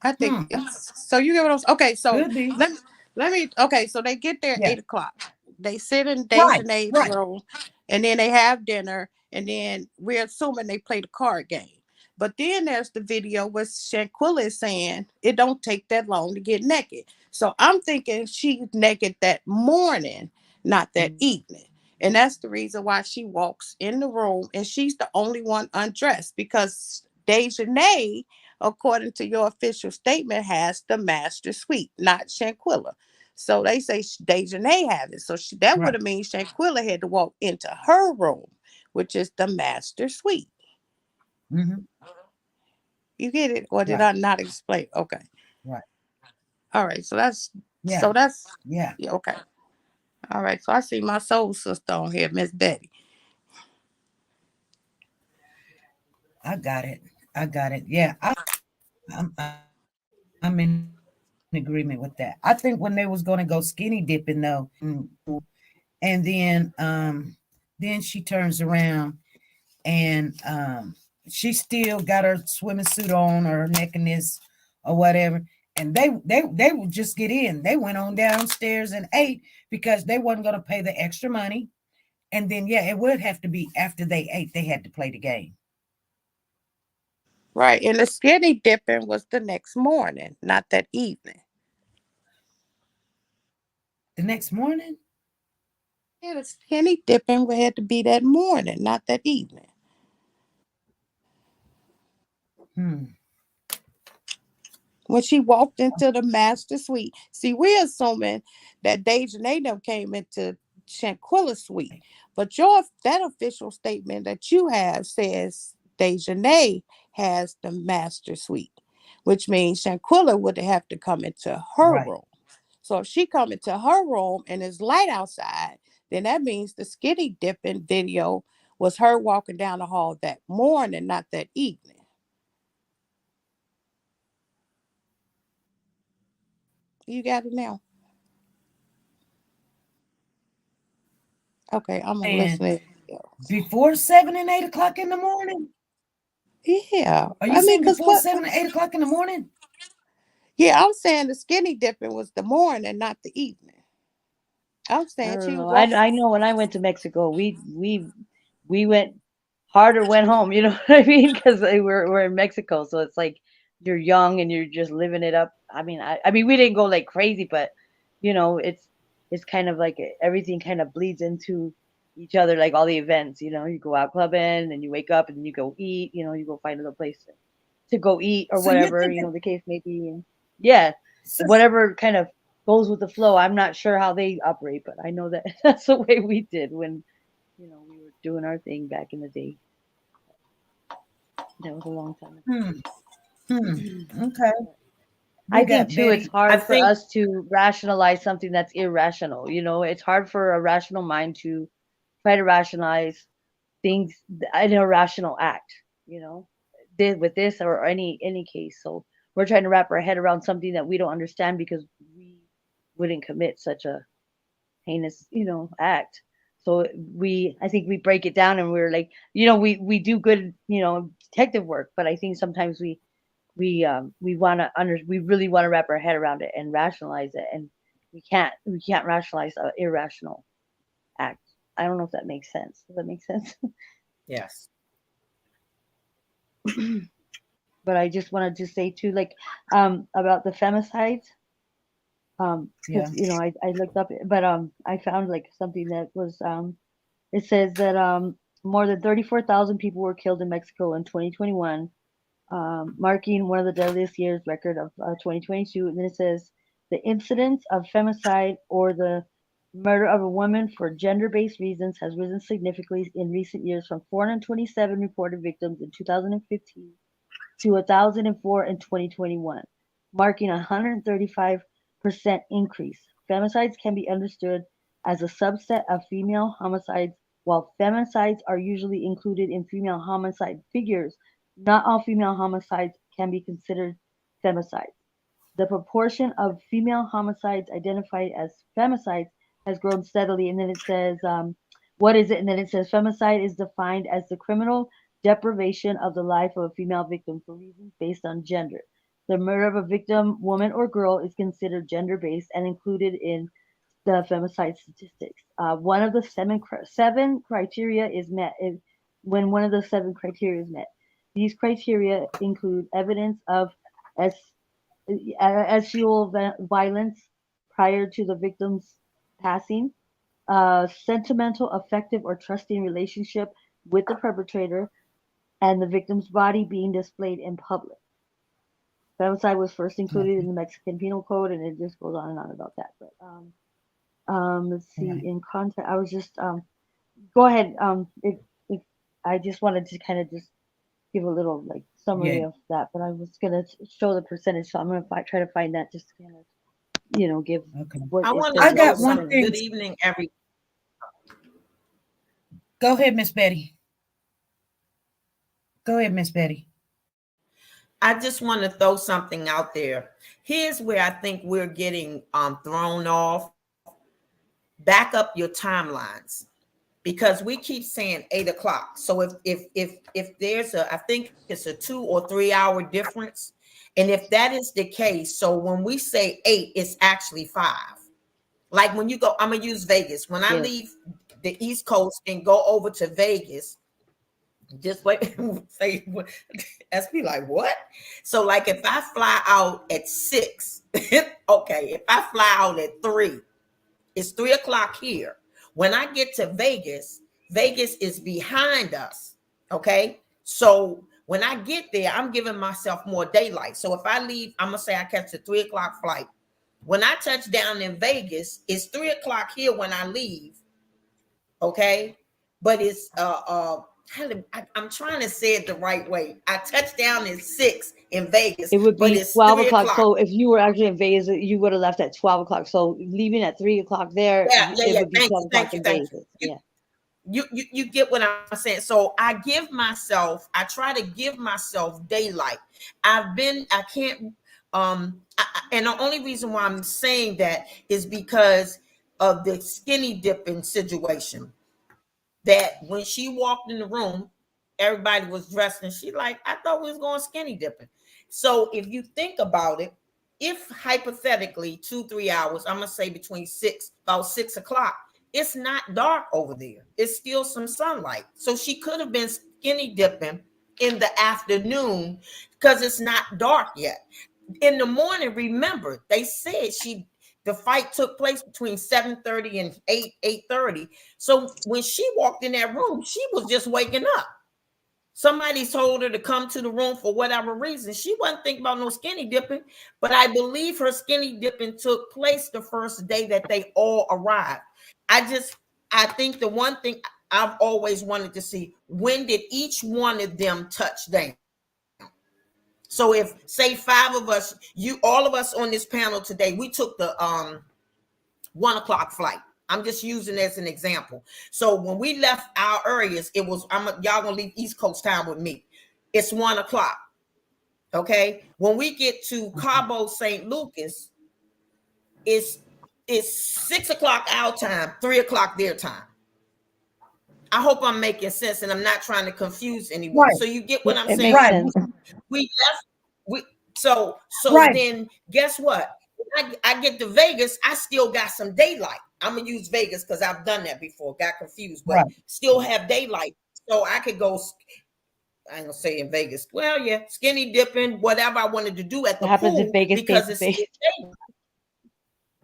I think so. You get what I'm saying? Okay, so Could be. let me. Okay, so they get there at Yeah. 8:00. They sit in Right, Dejanay's right. room, and then they have dinner, and then we're assuming they play the card game. But then there's the video where Shanquella is saying it don't take that long to get naked. So I'm thinking she's naked that morning, not that evening. And that's the reason why she walks in the room and she's the only one undressed, because Dejanay, according to your official statement, has the master suite, not Shanquella. So they say Dejanay have it. So that would have mean Shanquella had to walk into her room, which is the master suite. You get it? Or did I not explain? Okay. Right. All right. So that's yeah. Okay. All right. So I see my soul sister on here, Miss Betty. I got it. Yeah. I'm in agreement with that. I think when they was going to go skinny dipping though, and then she turns around and she still got her swimming suit on or her neckiness or whatever, and they would just get in. They went on downstairs and ate because they wasn't going to pay the extra money, and then it would have to be after they ate they had to play the game. Right. And the skinny dipping was the next morning, not that evening. The next morning? Yeah, the skinny dipping had to be that morning, not that evening. When she walked into the master suite. See, we're assuming that Dejanay came into Shanquella's suite. But that official statement that you have says Dejanay has the master suite, which means Shanquella would have to come into her room. So if she come into her room and it's light outside, then that means the skinny dipping video was her walking down the hall that morning, not that evening. You got it now? Okay, I'm gonna listen. Before 7 and 8 o'clock in the morning? Yeah. Are you saying before 7 and 8 o'clock in the morning? Yeah, I'm saying the skinny dipping was the morning, not the evening. I'm saying she was. I know when I went to Mexico, we went harder, went home. You know what I mean? Because we're in Mexico, so it's like you're young and you're just living it up. I mean, we didn't go like crazy, but you know, it's kind of like everything kind of bleeds into each other, like all the events. You know, you go out clubbing and you wake up and then you go eat. You know, you go find another place to go eat or whatever. You know, the case may be. Yeah, whatever kind of goes with the flow. I'm not sure how they operate, but I know that that's the way we did when, you know, we were doing our thing back in the day. That was a long time ago. Okay. I think too, it's hard for us to rationalize something that's irrational. You know, it's hard for a rational mind to try to rationalize things, an irrational act, you know, with this or any case. So we're trying to wrap our head around something that we don't understand because wouldn't commit such a heinous, act. So I think we break it down and we're like, we do good, detective work, but I think sometimes we really want to wrap our head around it and rationalize it, and we can't rationalize an irrational act. I don't know if that makes sense. Does that make sense? Yes. But I just wanted to say too, like, about the femicides. Yeah. I looked up, but I found like something that was it says that more than 34,000 people were killed in Mexico in 2021, marking one of the deadliest years record of 2022. And then it says the incidence of femicide, or the murder of a woman for gender-based reasons, has risen significantly in recent years, from 427 reported victims in 2015 to 1,004 in 2021, marking a 135% increase. Femicides can be understood as a subset of female homicides. While femicides are usually included in female homicide figures, not all female homicides can be considered femicides. The proportion of female homicides identified as femicides has grown steadily. And then it says, what is it? And then it says, femicide is defined as the criminal deprivation of the life of a female victim for reasons based on gender. The murder of a victim, woman or girl, is considered gender-based and included in the femicide statistics. One of the seven criteria is met. When one of the seven criteria is met, these criteria include evidence of sexual violence prior to the victim's passing, sentimental, affective, or trusting relationship with the perpetrator, and the victim's body being displayed in public. Femicide was first included in the Mexican Penal Code, and it just goes on and on about that. But let's see. In context, I was just go ahead. If I just wanted to kind of just give a little like summary of that, but I was gonna show the percentage, so I'm gonna try to find that, just to kind of give. What I got one thing. Good evening, everyone. Go ahead, Miss Betty. Go ahead, Miss Betty. I just want to throw something out there. Here's where I think we're getting thrown off. Back up your timelines, because we keep saying 8 o'clock. So if there's I think it's a 2 or 3 hour difference, and if that is the case, so when we say 8, it's actually 5. Like when you go, I'm gonna use Vegas. When I leave the East Coast and go over to Vegas, just wait. Say, SP like what? So like if I fly out at 6, okay. If I fly out at 3, it's 3 o'clock here. When I get to Vegas, Vegas is behind us. Okay. So when I get there, I'm giving myself more daylight. So if I leave, I'm gonna say I catch a 3 o'clock flight. When I touch down in Vegas, it's 3 o'clock here when I leave. Okay. But it's I'm trying to say it the right way. I touched down at 6 in Vegas. It would be 12 o'clock. So if you were actually in Vegas, you would have left at 12 o'clock. So leaving at 3 o'clock there, it would be 12 o'clock in Vegas. You get what I'm saying. So I try to give myself daylight. And the only reason why I'm saying that is because of the skinny dipping situation. That when she walked in the room, everybody was dressed, and she like, I thought we was going skinny dipping. So if you think about it, if hypothetically 2-3 hours, I'm gonna say about 6 o'clock, it's not dark over there. It's still some sunlight. So she could have been skinny dipping in the afternoon because it's not dark yet. In the morning, remember, they said the fight took place between 7:30 and 8:30. So when she walked in that room, she was just waking up. Somebody told her to come to the room for whatever reason. She wasn't thinking about no skinny dipping, but I believe her skinny dipping took place the first day that they all arrived. I think the one thing I've always wanted to see, when did each one of them touch down? So if, say, 5 of us, all of us on this panel today, we took the 1 o'clock flight. I'm just using it as an example. So when we left our areas, it was, y'all gonna leave East Coast time with me. It's 1 o'clock. Okay. When we get to Cabo St. Lucas, it's it's 6 o'clock our time, 3 o'clock their time. I hope I'm making sense and I'm not trying to confuse anyone. Right. So you get what I'm It saying? makes sense. We left. So Right. then guess what? I get to Vegas, I still got some daylight. I'm gonna use Vegas because I've done that before, got confused, but still have daylight. So I could go, I ain't gonna say in Vegas. Well, yeah, skinny dipping, whatever I wanted to do at the pool in Vegas because it's Vegas.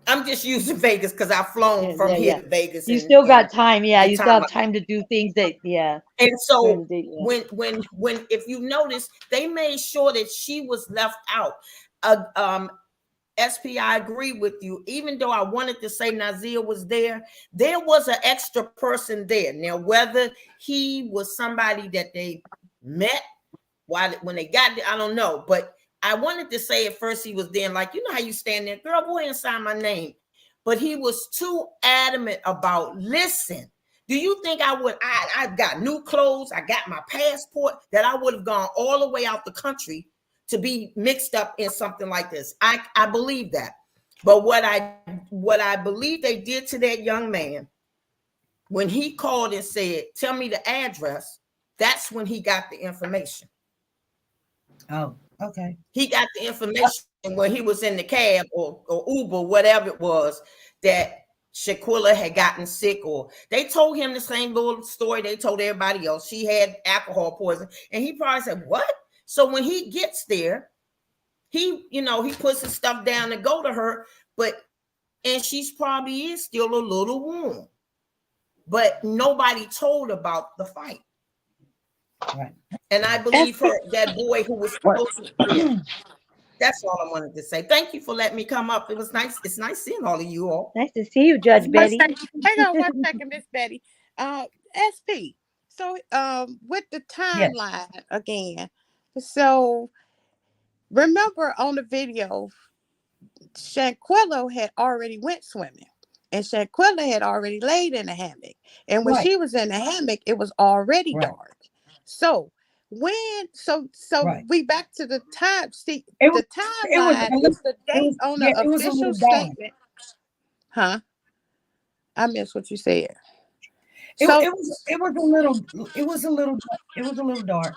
I'm just using Vegas because I've flown from here to Vegas. You still got time, you still have time to do things that, And so when if you notice, they made sure that she was left out. SP, I agree with you. Even though I wanted to say Nazir was there was an extra person there. Now, whether he was somebody that they met when they got there, I don't know. But I wanted to say at first he was there, like, you know how you stand there, girl, go ahead and sign my name. But he was too adamant about, listen, do you think I got new clothes, I got my passport, that I would have gone all the way out the country to be mixed up in something like this? I believe that. But what I believe they did to that young man, when he called and said, tell me the address, that's when he got the information. Oh, okay. He got the information when he was in the cab or Uber, whatever it was, that Shanquella had gotten sick, or they told him the same little story they told everybody else. She had alcohol poison, and he probably said, what? So when he gets there, he puts his stuff down to go to her, and she's probably is still a little warm, but nobody told about the fight. Right. And I believe that boy who was supposed to. That's all I wanted to say. Thank you for letting me come up. It was nice. It's nice seeing all of you all. Nice to see you, Judge Betty. Hang on one second, Miss Betty. SP. So with the timeline again. So remember on the video, Shanquella had already went swimming. And Shanquella had already laid in a hammock. And when she was in the hammock, it was already dark. So we back to the time. See, the timeline is the date on the official statement. Huh? I missed what you said. It was a little dark.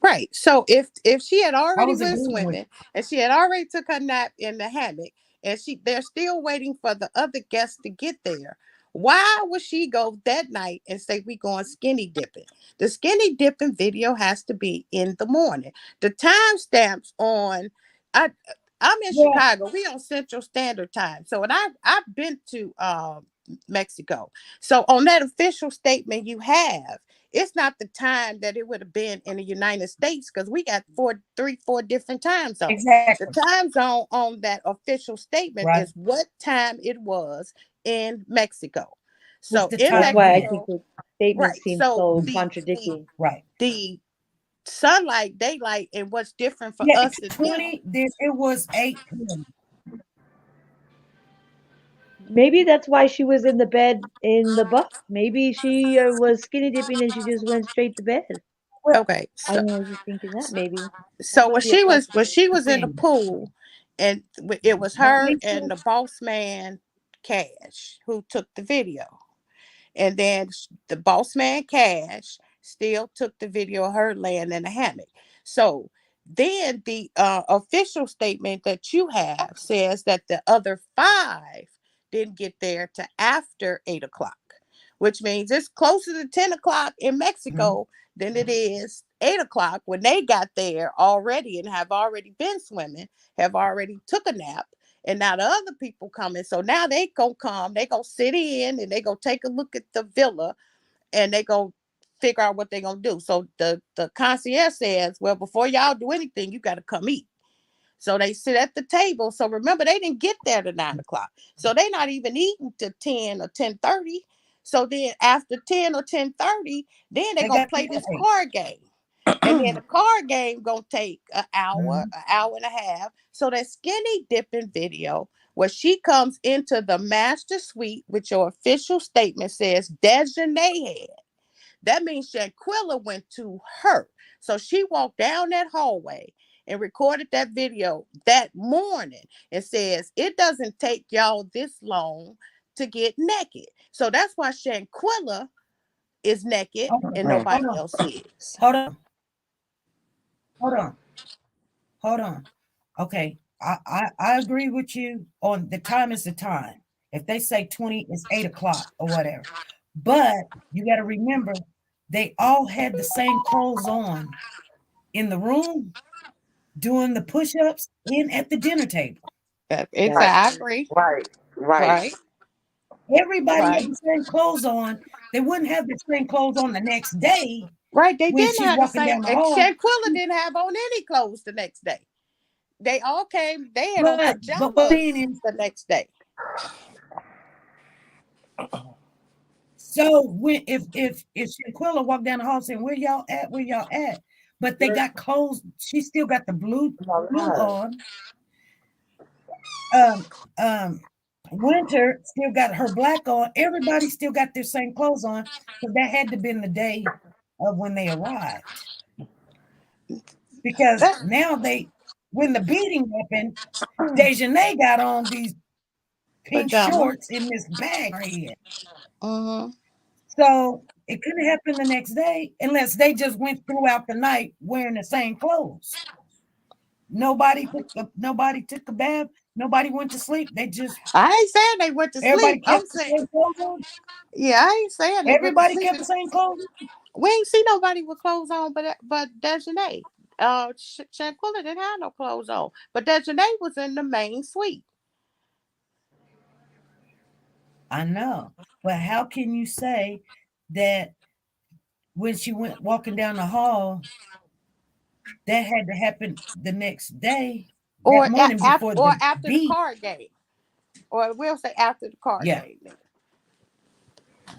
Right. So if she had already been swimming and she had already took her nap in the hammock and they're still waiting for the other guests to get there, why would she go that night and say we going skinny dipping? The skinny dipping video has to be in the morning. The timestamps on I'm in Chicago. We on Central Standard Time. So I've been to Mexico. So on that official statement you have, it's not the time that it would have been in the United States because we got four different time zones. Exactly. The time zone on that official statement is what time it was in Mexico. So in that's Mexico, why I think the statement seems so contradicting. The sunlight, daylight, and what's different for us is it was 8 p.m. Maybe that's why she was in the bed in the bus. Maybe she was skinny dipping and she just went straight to bed. Okay, so, I was just thinking that maybe. So when she was in the pool, and it was her and the boss man Cash who took the video, and then the boss man Cash still took the video of her laying in the hammock. So then the official statement that you have says that the other 5 didn't get there to after 8 o'clock, which means it's closer to 10 o'clock in Mexico than it is 8 o'clock when they got there already and have already been swimming, have already took a nap. And now the other people coming. So now they gonna come, they gonna sit in and they gonna take a look at the villa and they gonna figure out what they gonna do. So the concierge says, well, before y'all do anything, you gotta come eat. So they sit at the table. So remember, they didn't get there to 9 o'clock. So they're not even eating to 10 or 10:30. So then after 10 or 10:30, then they're gonna play this card game. And then the card game gonna take an hour and a half. So that skinny dipping video where she comes into the master suite, which your official statement says Dejanay had. That means Shanquella went to her. So she walked down that hallway and recorded that video that morning and says it doesn't take y'all this long to get naked. So that's why Shanquella is naked and nobody else is. Hold on. Hold on. Hold on. Okay. I agree with you on the time is the time. If they say 20, it's 8 o'clock or whatever. But you got to remember, they all had the same clothes on in the room doing the push-ups and at the dinner table. Exactly. Right. Everybody had the same clothes on. They wouldn't have the same clothes on the next day. Right. They when didn't she's have the walking same. down the hall. Shanquella didn't have on any clothes the next day. They all came. They had on But pajamas the next day. So when if Shanquella walked down the hall saying, "Where y'all at? Where y'all at?" But they got clothes. She still got the blue on. Winter still got her black on. Everybody still got their same clothes on. So that had to been the day of when they arrived. Because now when the beating happened, Dejanay got on these pink shorts in this bag right here. So it couldn't happen the next day unless they just went throughout the night wearing the same clothes. Nobody took a bath. Nobody went to sleep. They just. I ain't saying they went to sleep. I'm saying. Yeah, I ain't saying they everybody went to kept the same clothes. We ain't see nobody with clothes on, but Dejanay. Shanquella didn't have no clothes on, but Dejanay was in the main suite. I know, but how can you say that when she went walking down the hall, that had to happen the next day, or that morning after, before after the card game, or we'll say after the card game,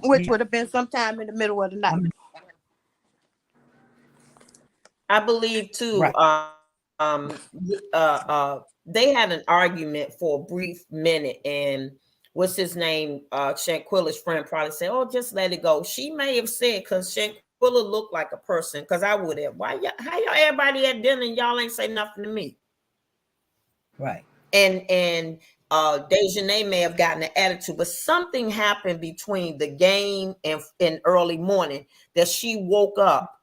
which would have been sometime in the middle of the night. I believe too. Right. They had an argument for a brief minute, and what's his name? Shanquella's friend probably said, "Oh, just let it go." She may have said, "Because Shanquella looked like a person." Because I would have. How y'all everybody at dinner and y'all ain't say nothing to me? Right. And Dejanay may have gotten an attitude, but something happened between the game and early morning that she woke up.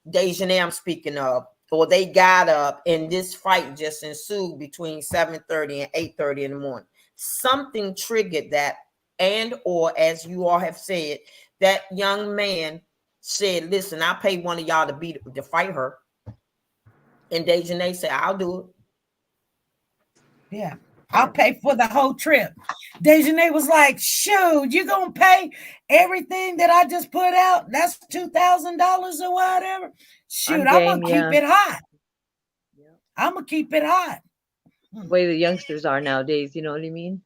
Dejanay, I'm speaking of, or they got up and this fight just ensued between 7:30 and 8:30 in the morning. Something triggered that, and or as you all have said, that young man said, "Listen, I'll pay one of y'all to fight her." And Dejanay said, "I'll do it." Yeah. I'll pay for the whole trip. Dejanay was like, "Shoot, you gonna pay everything that I just put out? That's $2,000 or whatever. Shoot, I'm gonna keep it hot. I'm gonna keep it hot." The way the youngsters are nowadays, you know what I mean?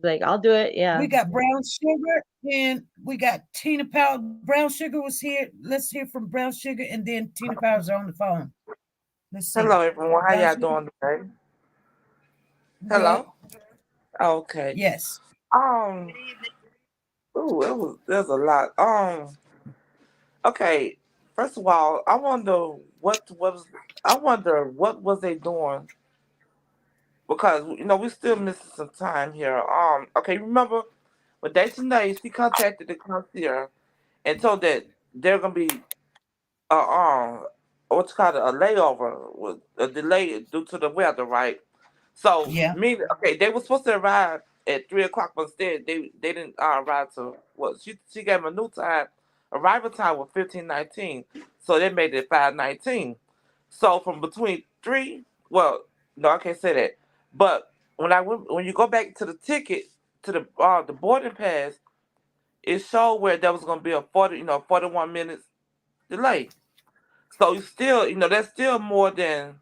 Like, I'll do it. Yeah. We got Brown Sugar and we got Tina Powell. Brown Sugar was here. Let's hear from Brown Sugar, and then Tina Powell's on the phone. Let's see. Hello, everyone. How y'all doing today? Hello. Okay. Yes. There's a lot. Okay. First of all, I wonder what was they doing, because we're still missing some time here. Okay, remember when Dejanay, she contacted the concierge and told that they're gonna be what's called a layover, with a delay due to the weather, right? So they were supposed to arrive at 3 o'clock, but instead they didn't arrive to she gave them a new time. Arrival time was 15:19, so they made it 5:19. So from between no, I can't say that. But when you go back to the ticket, to the boarding pass, it showed where there was going to be a 41 minutes delay. So you still, that's still more than.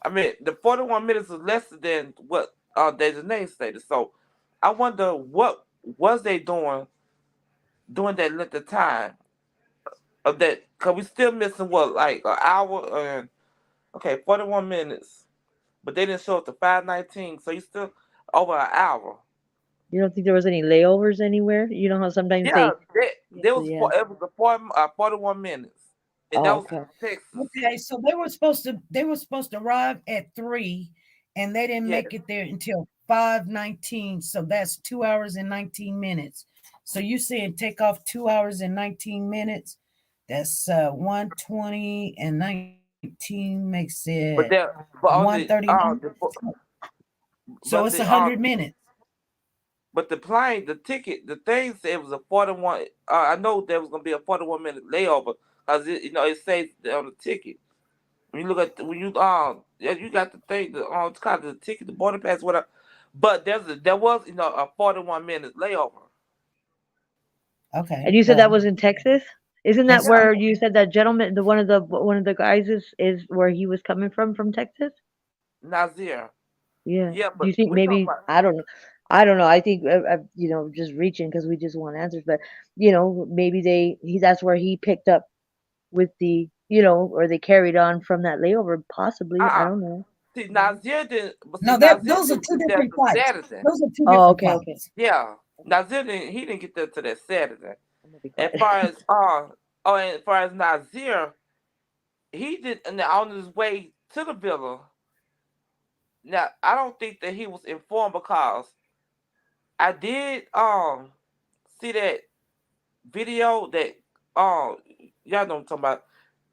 I mean, the 41 minutes is less than what Dejanay stated. So I wonder what was they doing during that length of time of that, because we still missing like an hour and 41 minutes, but they didn't show up to 5:19, so you still over an hour. You don't think there was any layovers anywhere? You know how sometimes there was it was a 41 minutes. And that was okay. Texas. Okay, so they were supposed to arrive at 3, and they didn't Yeah. make it there until 5:19. So that's 2 hours and 19 minutes. So you saying take off 2 hours and 19 minutes? That's 120 and 19 makes But it that, but on the 139. So but it's the 100 minutes. but the plane, the ticket, the thing said it was a 41. I know there was gonna be a 41-minute layover because it says on the ticket. When you look at when you yeah, you got the thing, it's called the ticket, the boarding pass, whatever. But there was a 41-minute layover. Okay. And you said that was in Texas? Isn't that That's Yeah, where you said that gentleman, one of the guys is where he was coming from Texas? Nazir. Yeah. Yeah, Do you but think we talking maybe about I don't know. I don't know. I think just reaching because we just want answers, but maybe that's where he picked up with the or they carried on from that layover possibly. I uh don't know. see Nazir didn't, but see No, Nazir those are didn't two get there different till flights. Saturday. Those are two Oh, different okay, okay. flights. Yeah, Nazir he didn't get there till that Saturday. I'm gonna be As quiet. far as and as far as Nazir, he did and on his way to the villa. Now I don't think that he was informed because I did see that video that y'all know what I'm talking about,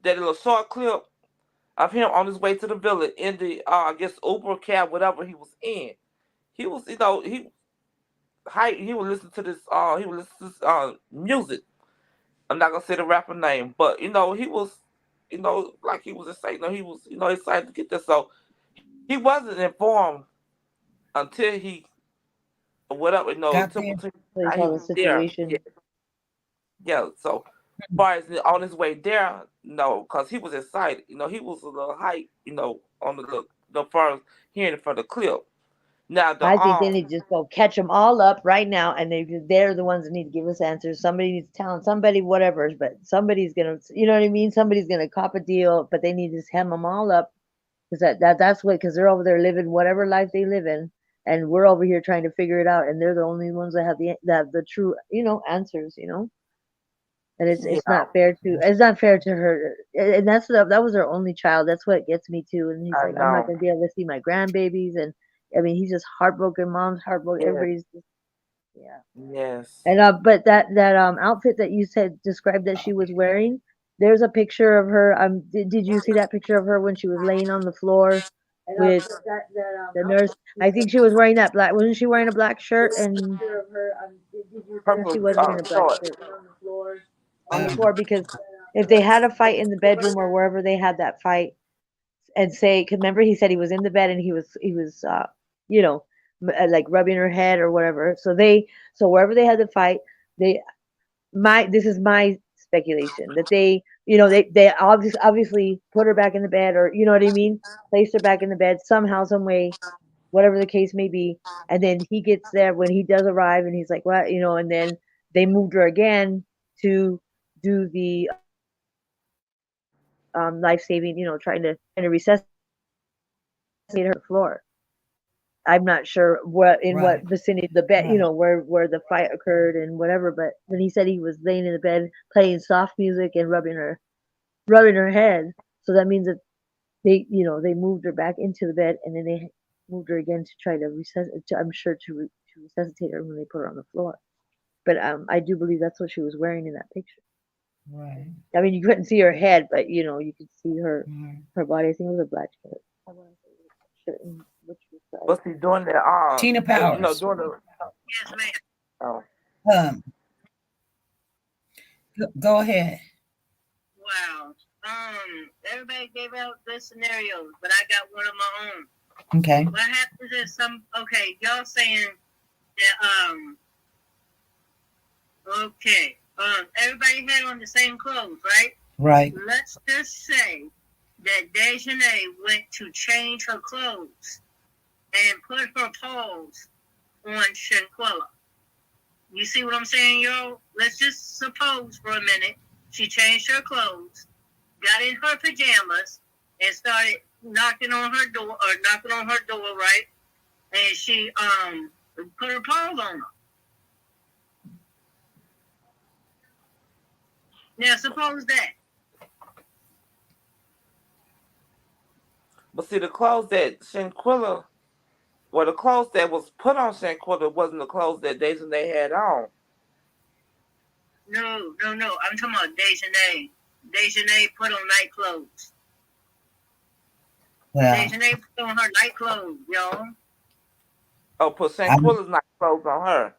that little short clip of him on his way to the villa in the I guess Uber cab, whatever he was in. He was he would listen to this music. I'm not gonna say the rapper name, but he was like he was just saying, he was excited to get there. So he wasn't informed until he whatever Got until there. So you he saw the was there. Yeah, situation. yeah. So far as on his way there, no, because he was excited. He was a little hype. On the first hearing it from the clip. Now the I think they need to just go catch them all up right now, and they're the ones that need to give us answers. Somebody needs to tell them, somebody, whatever, but somebody's gonna, you know what I mean? Somebody's gonna cop a deal, but they need to hem them all up because that's what, because they're over there living whatever life they live in, and we're over here trying to figure it out, and they're the only ones that have the true answers, and yeah, it's not fair to her, and that was her only child. That's what gets me too. And he's I like, I'm not know. gonna be able to see my grandbabies, and I mean, he's just heartbroken. Mom's heartbroken. Yeah. Everybody's just, yeah. Yes. And but that outfit that you said described that she was wearing, there's a picture of her. Did you see that picture of her when she was laying on the floor with the nurse? I think she was wearing that black. Wasn't she wearing a black shirt? And Purple she was wearing a black short. shirt on the floor because if they had a fight in the bedroom or wherever they had that fight, and say, cause remember he said he was in the bed and he was you know like rubbing her head or whatever. So wherever they had the fight, they this is my speculation that they obviously put her back in the bed, or you know what I mean, placed her back in the bed somehow, some way, whatever the case may be. And then he gets there when he does arrive, and he's like, what, and then they moved her again to do the life saving, trying to resuscitate her floor. I'm not sure what Right. vicinity of the bed, Right. where the fight occurred and whatever. But then he said he was laying in the bed playing soft music and rubbing her head. So that means that they moved her back into the bed, and then they moved her again to try to resuscitate. I'm sure to resuscitate her when they put her on the floor. But I do believe that's what she was wearing in that picture. Right. I mean, you couldn't see her head, but you could see her Right. body. I think it was a black shirt. I want to say it was a shirt. Which was What's he doing there? Tina Powers. Doing the. Yes, ma'am. Oh. Um, go ahead. Wow. Everybody gave out their scenarios, but I got one of my own. Okay. What happens is y'all saying that everybody had on the same clothes, right? Right. Let's just say that Dejanay went to change her clothes and put her paws on Shanquella. You see what I'm saying, yo? Let's just suppose for a minute she changed her clothes, got in her pajamas, and started knocking on her door, right? And she put her paws on her. Now suppose that. But see, the clothes that Shanquella, well, the clothes that was put on Shanquella wasn't the clothes that Dejanay had on. No. I'm talking about Dejanay. Dejanay put on night clothes. Well, Dejanay put on her night clothes, y'all. Oh, put Shanquella's night clothes on her.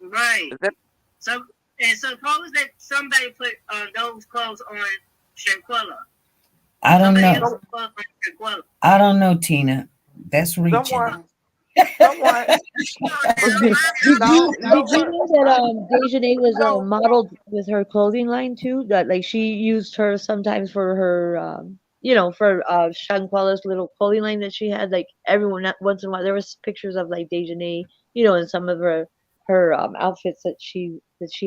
Right. That, So, and suppose that somebody put those clothes on Shanquella. I don't Somebody know. else's clothes on Shanquella. I don't know, Tina. That's reaching. someone. Did you know that Dejanay was modeled with her clothing line too? That like she used her sometimes for her, for Shanquella's little clothing line that she had. Like everyone, once in a while, there was pictures of like Dejanay, in some of her outfits that she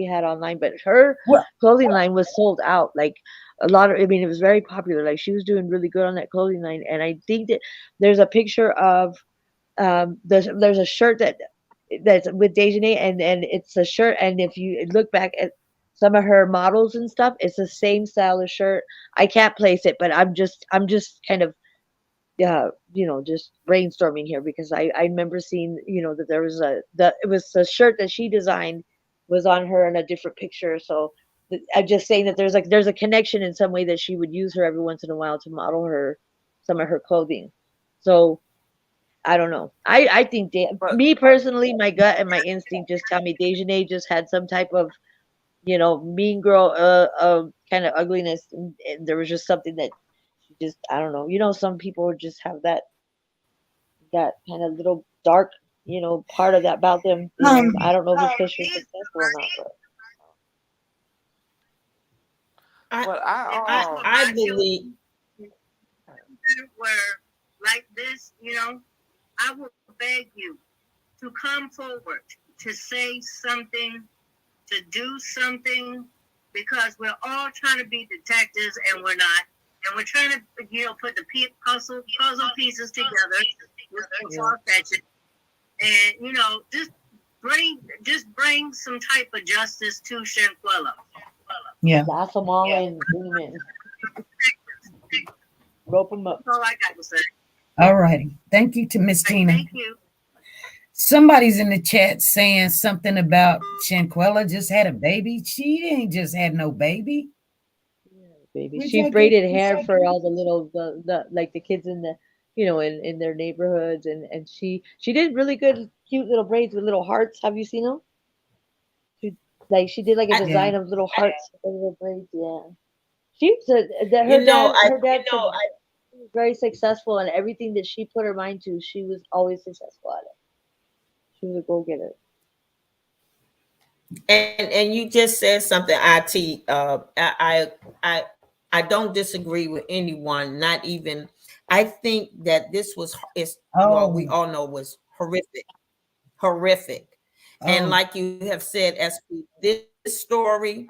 had online. But her clothing line was sold out. Like a lot of, I mean, it was very popular. Like she was doing really good on that clothing line. And I think that there's a picture of there's a shirt that's with Dejanay, and it's a shirt, and if you look back at some of her models and stuff, it's the same style of shirt. I can't place it, but I'm just kind of just brainstorming here, because I remember seeing that there was it was a shirt that she designed was on her in a different picture. So I'm just saying that there's a connection in some way that she would use her every once in a while to model her some of her clothing. So I don't know. I think me personally, my gut and my instinct just tell me Dejanay just had some type of, mean girl, kind of ugliness, and there was just something that she just, I don't know. Some people just have that kind of little dark, part of that about them. I don't know if it's especially successful or not. But I believe where like this, I will beg you to come forward, to say something, to do something, because we're all trying to be detectives and we're not. And we're trying to, put the puzzle pieces together with far-fetched. And, just bring some type of justice to Shanquella. Yeah. That's them all in. Rope them up. That's all I got to say. All righty. Thank you to Miss Tina. Thank you. Somebody's in the chat saying something about Shanquella just had a baby. She ain't just had no baby. Yeah, baby. She braided hair for all the little like the kids in the in their neighborhoods, and she did really good, cute little braids with little hearts. Have you seen them? She did like a design of little hearts with little braids. Yeah. She said that her dad said she was very successful, and everything that she put her mind to, she was always successful at it. She was a go-getter. And you just said something, IT. I don't disagree with anyone. Not even. I think that this well, we all know was horrific. And like you have said, SP, this story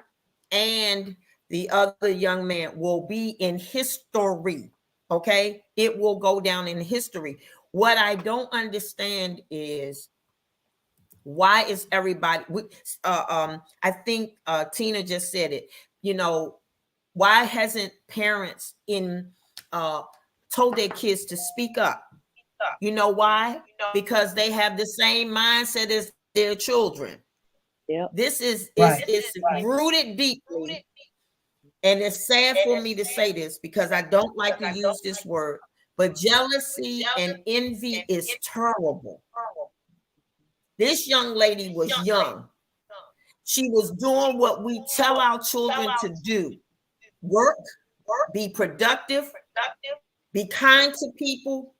and the other young man will be in history. Okay, it will go down in history. What I don't understand is, why is everybody? I think Tina just said it. Why hasn't parents told their kids to speak up? You know why? Because they have the same mindset as their children. Yeah, this is rooted deeply. And it's sad for me to say this, because I don't like to use this word, but jealousy and envy is terrible. This young lady was young. She was doing what we tell our children to do: work, be productive, be kind to people,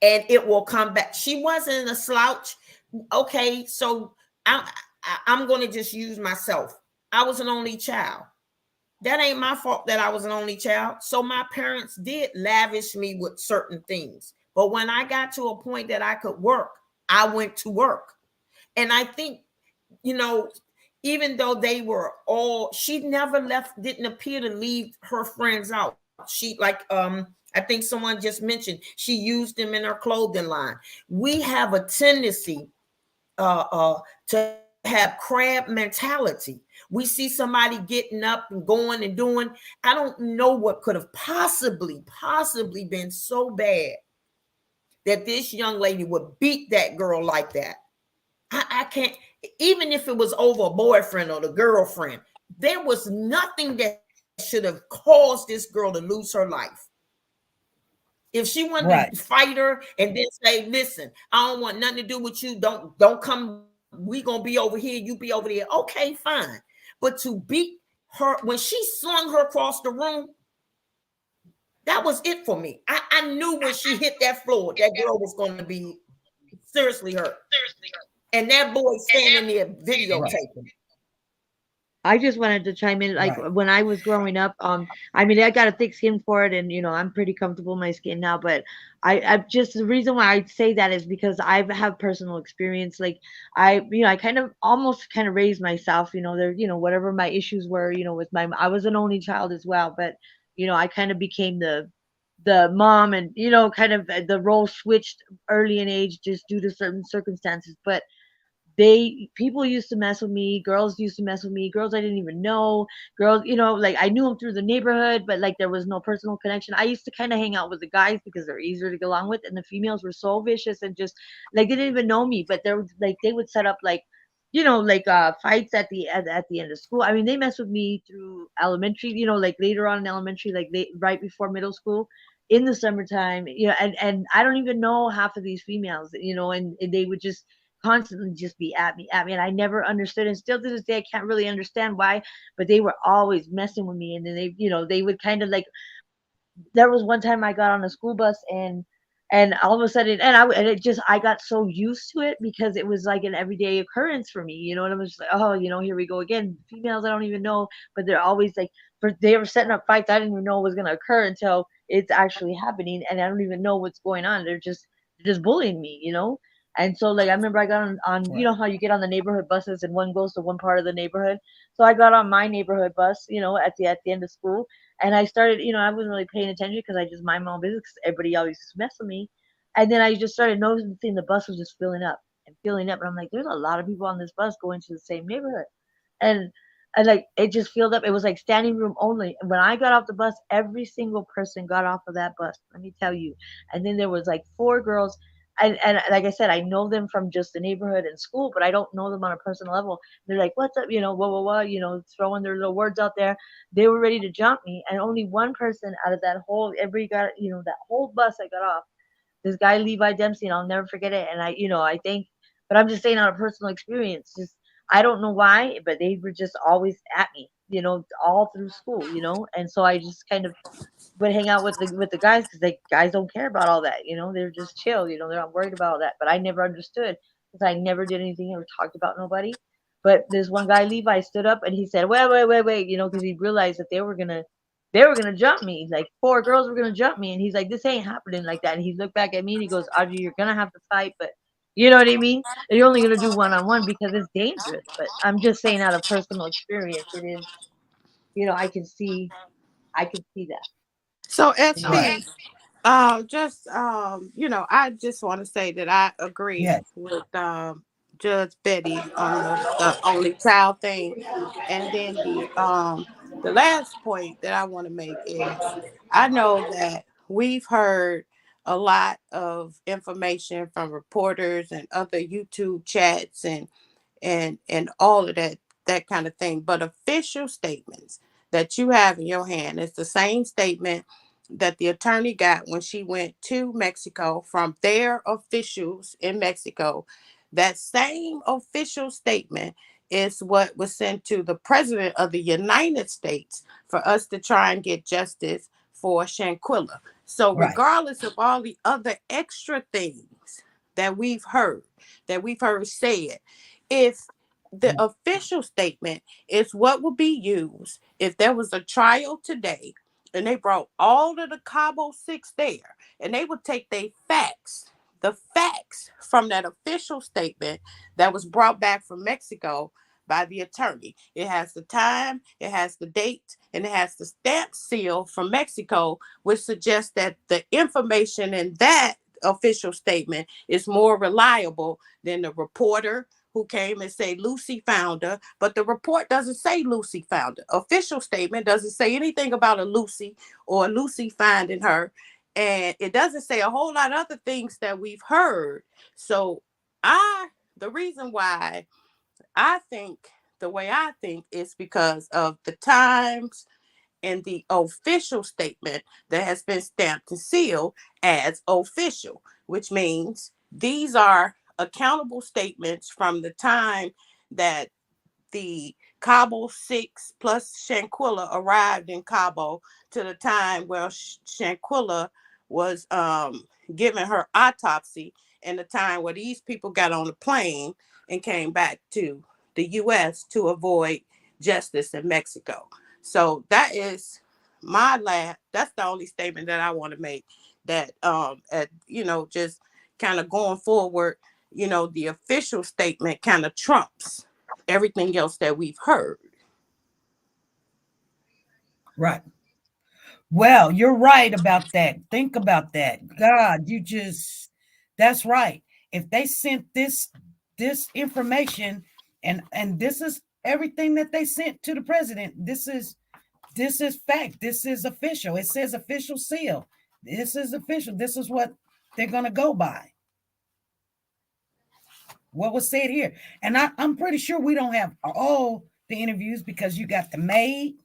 and it will come back. She wasn't a slouch. Okay, so I'm going to just use myself. I was an only child. That ain't my fault that I was an only child. So my parents did lavish me with certain things. But when I got to a point that I could work, I went to work. And I think, even though they were all, she never didn't appear to leave her friends out. She, like, I think someone just mentioned, she used them in her clothing line. We have a tendency to have crab mentality. We see somebody getting up and going and doing. I don't know what could have possibly been so bad that this young lady would beat that girl like that. I can't, even if it was over a boyfriend or the girlfriend, there was nothing that should have caused this girl to lose her life. If she wanted to fight her and then say, listen, I don't want nothing to do with you. Don't come. We gonna be over here. You be over there. Okay, fine. But to beat her, when she slung her across the room, that was it for me. I knew when she hit that floor, that girl was going to be seriously hurt. And that boy standing there videotaping. I just wanted to chime in. Like when I was growing up, I mean, I got a thick skin for it, and I'm pretty comfortable in my skin now. But I just, the reason why I say that is because I have personal experience. Like I kind of almost kind of raised myself. There, whatever my issues were, with I was an only child as well. But I kind of became the mom, and kind of the role switched early in age just due to certain circumstances. But people used to mess with me, girls used to mess with me, girls I didn't even know, girls, like I knew them through the neighborhood, but like there was no personal connection. I used to kind of hang out with the guys because they're easier to get along with, and the females were so vicious and just like they didn't even know me, but they're like they would set up like fights at the end of school. I mean, they messed with me through elementary, like later on in elementary, like right before middle school, in the summertime, and I don't even know half of these females, and they would just constantly just be at me, and I never understood, and still to this day I can't really understand why, but they were always messing with me. And then they would kind of like, there was one time I got on a school bus, and all of a sudden, I got so used to it because it was like an everyday occurrence for me, and I was just like, oh, here we go again, females I don't even know, but they're always like, they were setting up fights I didn't even know was going to occur until it's actually happening, and I don't even know what's going on. They're just bullying me, And so, like, I remember I got on how you get on the neighborhood buses and one goes to one part of the neighborhood. So I got on my neighborhood bus, at the end of school, and I started, I wasn't really paying attention because I just mind my own business. Everybody always messed with me, and then I just started noticing the bus was just filling up and filling up, and I'm like, there's a lot of people on this bus going to the same neighborhood, and like it just filled up. It was like standing room only. And when I got off the bus, every single person got off of that bus. Let me tell you. And then there was like 4 girls. And like I said, I know them from just the neighborhood and school, but I don't know them on a personal level. They're like, what's up? Throwing their little words out there. They were ready to jump me. And only one person out of that whole, that whole bus I got off, this guy, Levi Dempsey, and I'll never forget it. And I think, but I'm just saying out of personal experience, just, I don't know why, but they were just always at me, all through school, and so I just kind of would hang out with the guys because guys don't care about all that, they're just chill, they're not worried about all that. But I never understood because I never did anything or talked about nobody. But this one guy, Levi, stood up and he said, wait, because he realized that they were gonna jump me. Like 4 girls were gonna jump me, and he's like, this ain't happening like that. And he looked back at me and he goes, Audrey, you're gonna have to fight, but you know what I mean? You're only gonna do one-on-one because it's dangerous. But I'm just saying out of personal experience, it is, I can see that. So SP, I just want to say that I agree with Judge Betty on the only child thing, and then the last point that I want to make is I know that we've heard a lot of information from reporters and other YouTube chats and all of that kind of thing, but official statements that you have in your hand is the same statement that the attorney got when she went to Mexico from their officials in Mexico. That same official statement is what was sent to the president of the United States for us to try and get justice for Shanquella. So regardless of all the other extra things that we've heard said, if the official statement is what will be used if there was a trial today and they brought all of the Cabo 6 there, and they would take the facts from that official statement that was brought back from Mexico by the attorney. It has the time, it has the date, and it has the stamp seal from Mexico, which suggests that the information in that official statement is more reliable than the reporter who came and say Lucy found her, but the report doesn't say Lucy found her. Official statement doesn't say anything about a Lucy or Lucy finding her. And it doesn't say a whole lot of other things that we've heard. So the reason why I think the way I think is because of the times and the official statement that has been stamped and sealed as official, which means these are accountable statements from the time that the Cabo 6 plus Shanquella arrived in Cabo to the time where Shanquella was given her autopsy, and the time where these people got on the plane and came back to the U.S. to avoid justice in Mexico. So that is that's the only statement that I want to make, that just kind of going forward, the official statement kind of trumps everything else that we've heard. Right. Well, you're right about that. Think about that. God, that's right. If they sent this information and this is everything that they sent to the president, this is fact. This is official. It says official seal. This is official. This is what they're going to go by. What was said here. And I'm pretty sure we don't have all the interviews, because you got the maid,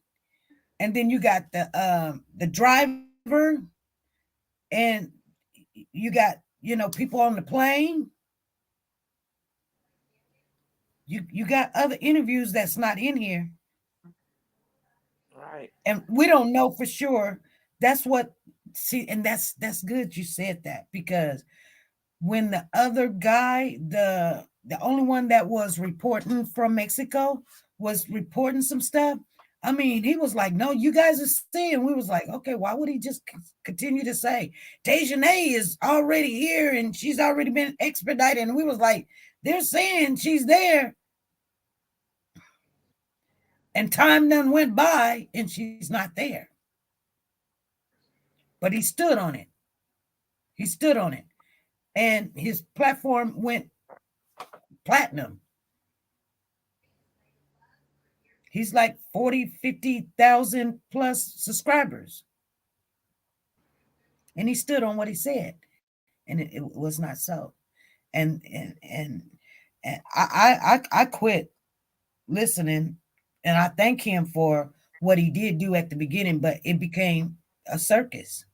and then you got the driver, and you got, people on the plane. You got other interviews that's not in here. Right. And we don't know for sure. That's good you said that, because when the other guy, the only one that was reporting from Mexico was reporting some stuff, I mean, he was like, no, you guys are seeing. We was like, okay, why would he just continue to say Shenette is already here and she's already been expedited? And we was like, they're saying she's there. And time done went by and she's not there. But he stood on it. He stood on it. And his platform went platinum. He's like 40, 50,000 plus subscribers. And he stood on what he said. And it was not so. And I quit listening. And I thank him for what he did do at the beginning, but it became a circus.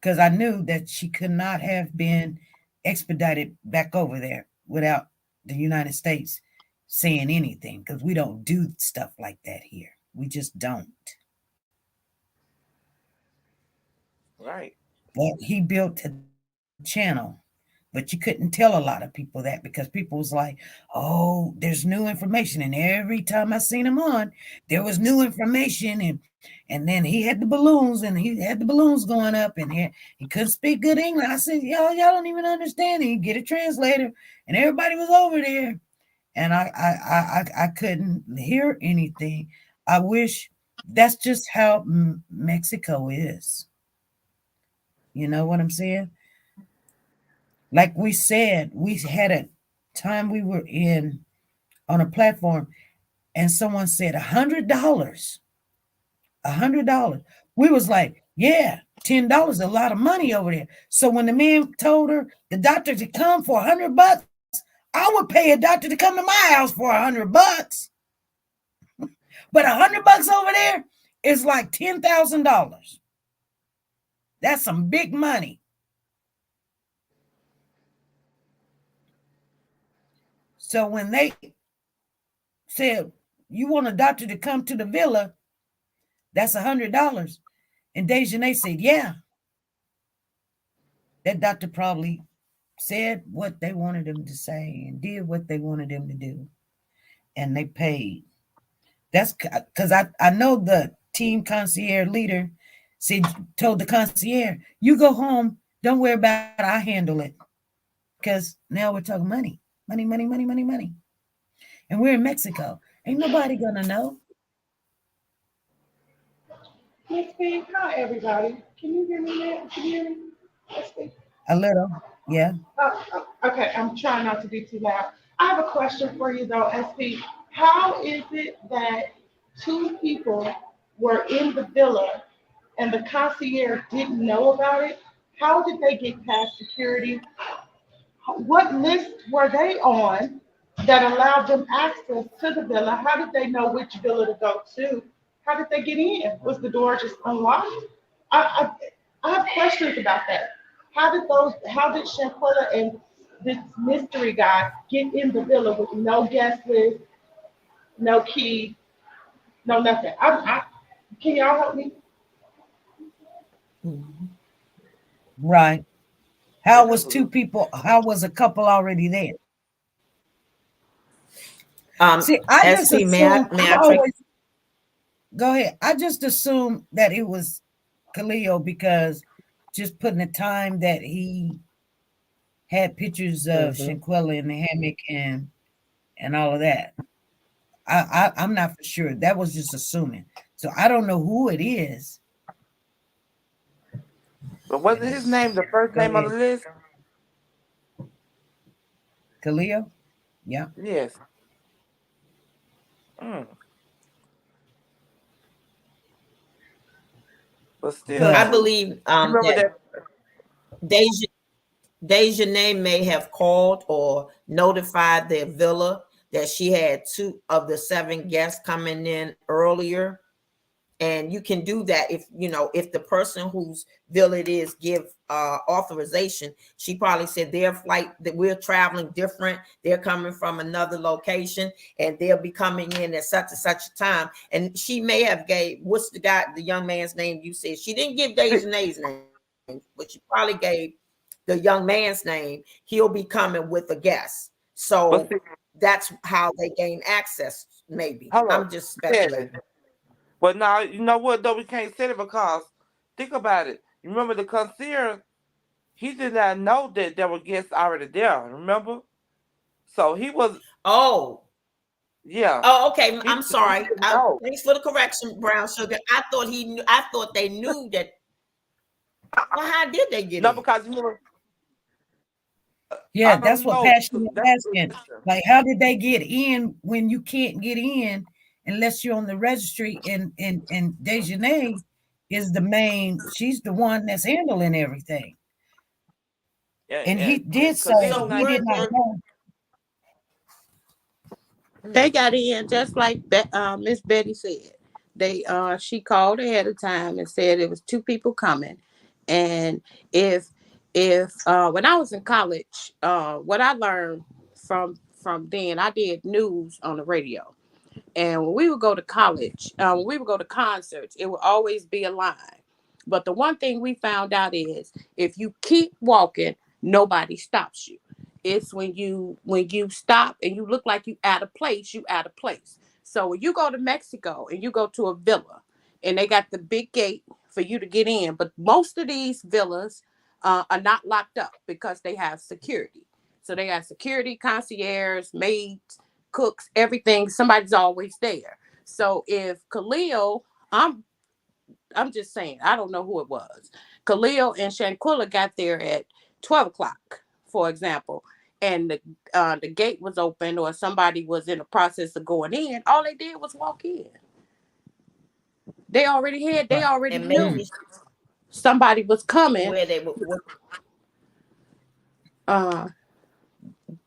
Because I knew that she could not have been expedited back over there without the United States saying anything, because we don't do stuff like that here. We just don't. Right. Well, he built a channel, but you couldn't tell a lot of people that, because people was like, oh, there's new information. And every time I seen him on, there was new information. And then he had the balloons, and he had the balloons going up, and he couldn't speak good English. I said, y'all don't even understand it. You get a translator, and everybody was over there. And I couldn't hear anything. I wish that's just how Mexico is. You know what I'm saying? Like we said, we had a time we were on a platform, and someone said $100. $100. We was like, yeah, $10 is a lot of money over there. So when the man told her, the doctor, to come for $100, I would pay a doctor to come to my house for $100. But $100 over there is like $10,000. That's some big money. So when they said, you want a doctor to come to the villa, that's $100. And Shenette said, yeah. That doctor probably said what they wanted him to say and did what they wanted him to do. And they paid. That's because I know the team concierge leader told the concierge, you go home, don't worry about it, I handle it. Because now we're talking money. Money, money, money, money, money. And we're in Mexico. Ain't nobody gonna know. Miss B, hi everybody. Can you hear me now? Can you hear me? A little, yeah. Okay, I'm trying not to be too loud. I have a question for you though, SP. How is it that two people were in the villa and the concierge didn't know about it? How did they get past security? What list were they on that allowed them access to the villa? How did they know which villa to go to? How did they get in? Was the door just unlocked? I, I have questions about that. How did Shanquella and this mystery guy get in the villa with no guest list, no key, no nothing? Can y'all help me? Right. How was two people? How was a couple already there? See, I just SP, may I always, go ahead. I just assumed that it was Khalil because just putting the time that he had pictures of Shanquella in the hammock and all of that. I'm not for sure. That was just assuming. So I don't know who it is. But wasn't his name the first name on the list? Khalil? Yeah. Yes. But still, I believe that Deja may have called or notified their villa that she had 2 of the 7 guests coming in earlier. And you can do that if the person whose villa it is give authorization. She probably said their flight that we're traveling different. They're coming from another location and they'll be coming in at such and such a time. And she may have gave what's the young man's name you said. She didn't give Dejanay's name, but she probably gave the young man's name. He'll be coming with a guest. So that's how they gain access. Maybe I'm just speculating. But now, you know what, though? We can't say it because, think about it. You remember the concierge? He did not know that there were guests already there, remember? So he was... Oh. Yeah. Oh, okay. I'm sorry. Thanks for the correction, Brown Sugar. I thought they knew that. Well, how did they get in? No, because you remember... Yeah, that's what Passion is asking. Like, how did they get in when you can't get in unless you're on the registry, and Dejanay is the main, she's the one that's handling everything. Yeah, and he did say he did not know. They got in just like Miss Betty said. She called ahead of time and said it was 2 people coming. And if when I was in college, what I learned from then, I did news on the radio. And when we would go to college, when we would go to concerts, it would always be a line. But the one thing we found out is if you keep walking, nobody stops you. It's when you stop and you look like you out of place, you out of place. So when you go to Mexico and you go to a villa and they got the big gate for you to get in, but most of these villas are not locked up because they have security. So they have security, concierge, maids, cooks, everything. Somebody's always there. So if Khalil, I'm just saying, I don't know who it was. Khalil and Shanquella got there at 12 o'clock, for example, and the gate was open or somebody was in the process of going in. All they did was walk in. They already knew somebody was coming. Where they were.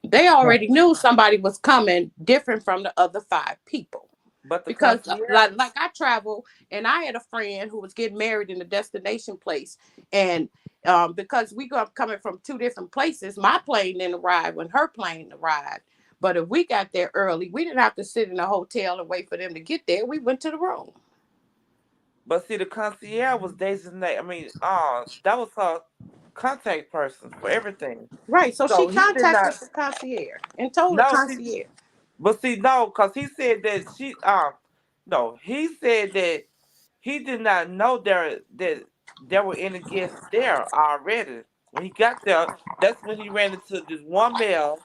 They already knew somebody was coming different from the other 5 people. But because like I travel and I had a friend who was getting married in a destination place. And because we got coming from 2 different places, my plane didn't arrive when her plane arrived. But if we got there early, we didn't have to sit in a hotel and wait for them to get there. We went to the room. But see, the concierge was designated. I mean, that was her contact person for everything. Right. So she contacted the concierge and told the concierge. But see, no, because he said that he said that he did not know that there were any guests there already. When he got there, that's when he ran into this one male,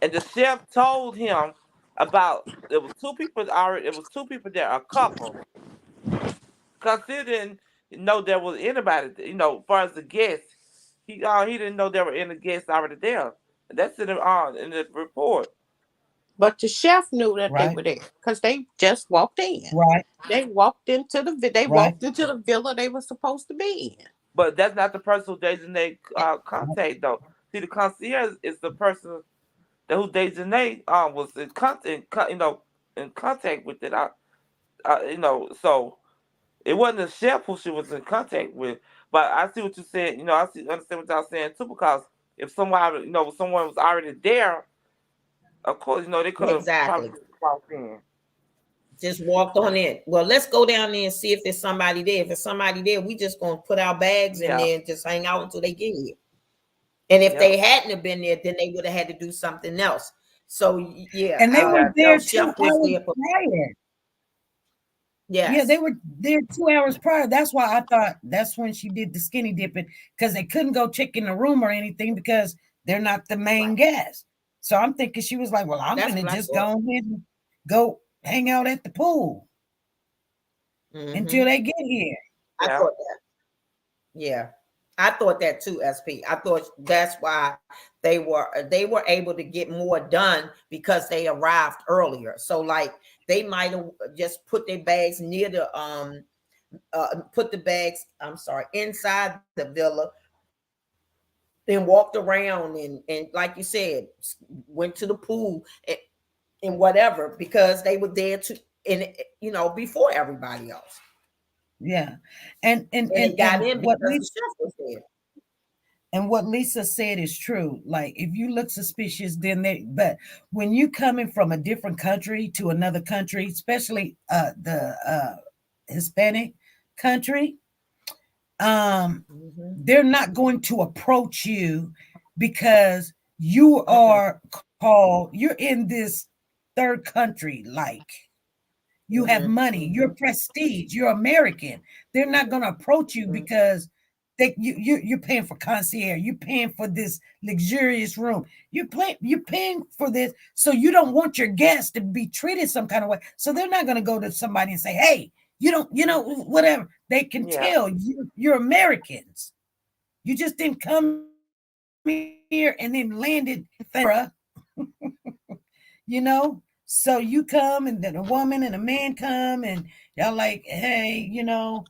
and the chef told him about there was 2 people already. It was 2 people there, a couple. Because he didn't know there was anybody, as far as the guests. He didn't know there were any guests already there. And that's in the report. But the chef knew that they right, were there because they just walked in. right, They walked into right. the villa they were supposed to be in. But that's not the person who designate contact though. See, the concierge is the person that who designate was in contact, in contact with it. So it wasn't the chef who she was in contact with. But I see what you said. Understand what y'all saying too. Because if someone was already there, of course, they could have Exactly. probably walked in. Just walked on in. Well, let's go down there and see if there's somebody there. If there's somebody there, we just gonna put our bags in there and just hang out until they get here. And if they hadn't have been there, then they would have had to do something else. So yeah, And they were there 2 chef was hours there prior. Yes. Yeah, they were there 2 hours prior. That's why I thought that's when she did the skinny dipping, because they couldn't go check in the room or anything because they're not the main guest. So I'm thinking she was like, well, I'm That's gonna what I just thought. go ahead and go hang out at the pool until they get here. I thought that. Yeah. I thought that too, SP. I thought that's why they were able to get more done because they arrived earlier. So like they might have just put their bags near the inside the villa, then walked around and like you said, went to the pool and whatever, because they were there before everybody else. Yeah. And they got in because the chef was there. And what Lisa said is true. Like if you look suspicious, but when you coming from a different country to another country, especially the Hispanic country, they're not going to approach you because you are you're in this third country, like you have money, you're prestige, you're American. They're not going to approach you because you're paying for concierge, you're paying for this luxurious room, you're paying for this, so you don't want your guests to be treated some kind of way. So they're not going to go to somebody and say, hey, whatever. They can tell you're Americans. You just didn't come here and then landed there. So you come, and then a woman and a man come, and y'all like, hey, I'm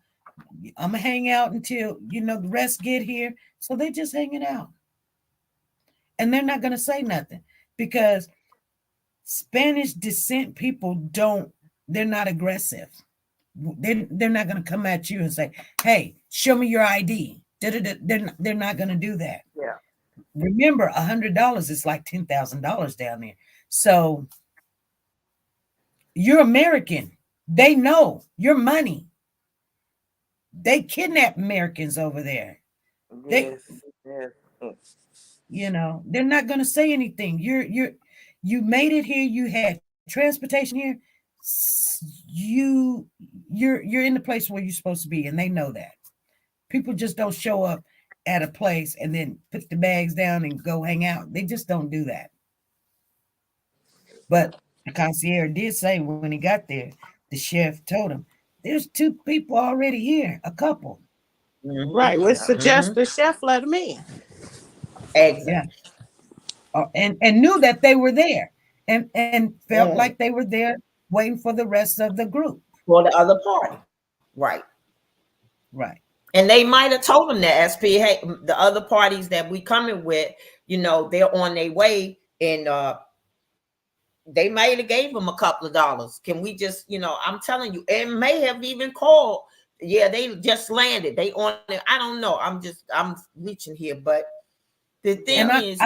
gonna hang out until the rest get here. So they're just hanging out, and they're not gonna say nothing because Spanish descent people they're not aggressive. They're not gonna come at you and say, hey, show me your ID. They're not gonna do that. Yeah. Remember, $100 is like $10,000 down there. So you're American. They know your money. They kidnap Americans over there. Yes. They're not going to say anything. You made it here. You had transportation here. You're in the place where you're supposed to be, and they know that. People just don't show up at a place and then put the bags down and go hang out. They just don't do that. But the concierge did say when he got there, the chef told him, there's 2 people already here, a couple. Right, which suggests the chef let him in. Exactly. Yeah. And knew that they were there and felt like they were there waiting for the rest of the group. For the other party. Right. And they might have told them that, SP, hey, the other parties that we coming with, they're on their way, and they might have gave them a couple of dollars. Can we just, I'm telling you, it may have even called. Yeah, they just landed. They on it. I don't know. I'm reaching here, but the thing is,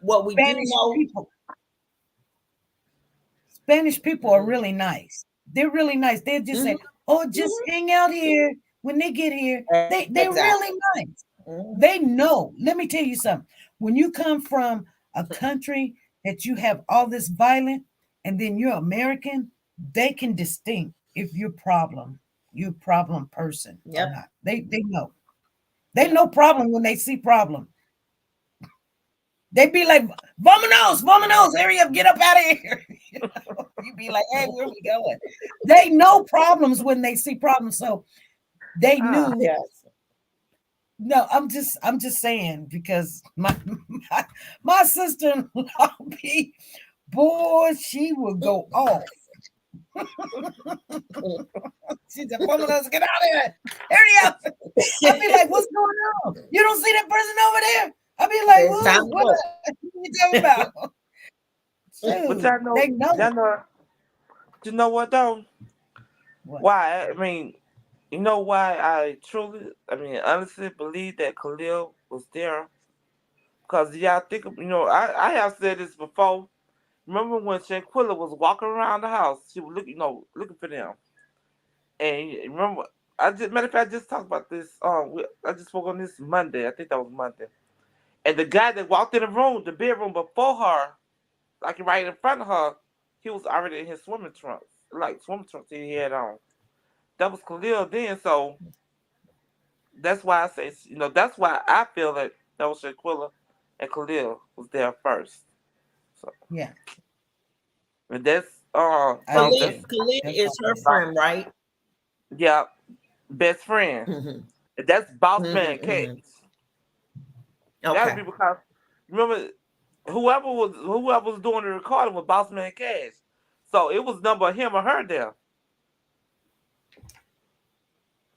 what we do know. Spanish people are really nice. They're really nice. They just say, "Oh, just hang out here." When they get here, they're really nice. They know. Let me tell you something. When you come from a country that you have all this violence, and then you're American, they can distinct if you're a problem person or not. They know. They know problem when they see problem. They be like, "Vamonos, hurry up, get up out of here." You be like, "Hey, where we going?" They know problems when they see problems, so they knew. Yes. No, I'm just saying, because my sister-in-law Boy, she would go off. She said, "Woman, let's get out of here. Hurry up." I'd be like, "What's going on? You don't see that person over there?" I'd be like, "What are you talking about?" But y'all know, they know. You know what though? What? Why? I mean, you know why I honestly believe that Khalil was there? Because y'all think, I have said this before. Remember when Shanquella was walking around the house? She was looking for them. And remember, matter of fact, I just talked about this. I just spoke on this Monday. I think that was Monday. And the guy that walked in the bedroom before her, like right in front of her, he was already in his swimming trunks, like swimming trunks he had on. That was Khalil then, so that's why I say, that's why I feel that was Shanquella and Khalil was there first. So yeah, and that's Khalid is her friend, right? Yeah, best friend. Mm-hmm. And that's Boss Man Mm-hmm, Cash. mm-hmm. That'd Okay. be because remember whoever was doing the recording was Boss Man Cash. So it was number him or her there.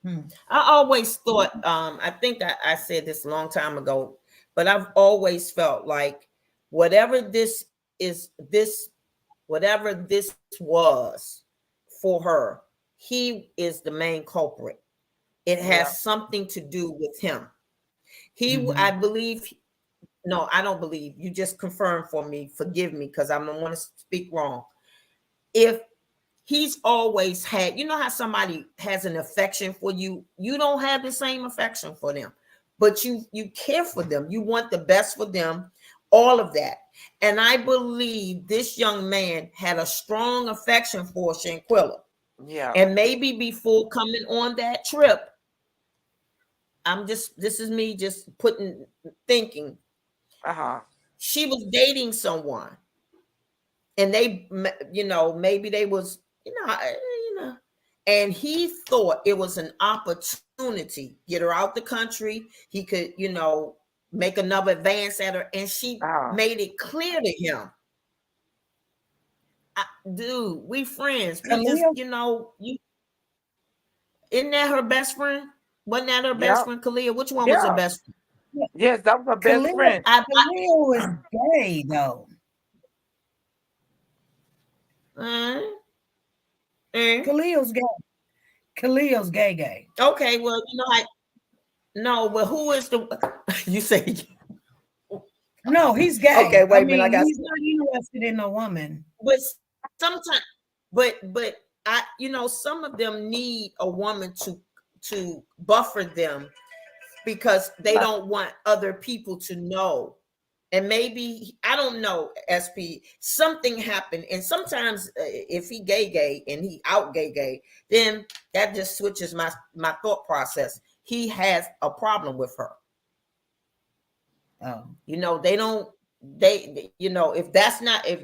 I always thought, I think I said this a long time ago, but I've always felt like whatever this was for her, he is the main culprit. It has something to do with him. I believe, no, I don't believe. You just confirm for me. Forgive me because I don't want to speak wrong. If he's always had, you know how somebody has an affection for you, you don't have the same affection for them, but you care for them, you want the best for them, all of that. And I believe this young man had a strong affection for Shanquella. Yeah. And maybe before coming on that trip, this is me just thinking, she was dating someone and they, maybe they was, and he thought it was an opportunity, get her out the country. He could, make another advance at her, and she made it clear to him, dude, we friends. We just, isn't that her best friend? Wasn't that her best friend, Khalil? Which one was her best friend? Yes, that was her best friend. Khalil was gay, though. Khalil's gay. Khalil's gay. Okay, well, no, well, who is the you say? No, he's gay. Okay, wait a minute. He's not interested in a woman. But sometimes, but some of them need a woman to buffer them because they don't want other people to know. And maybe, I don't know, SP, something happened. And sometimes if he gay and he out gay, then that just switches my thought process. He has a problem with her. Oh. If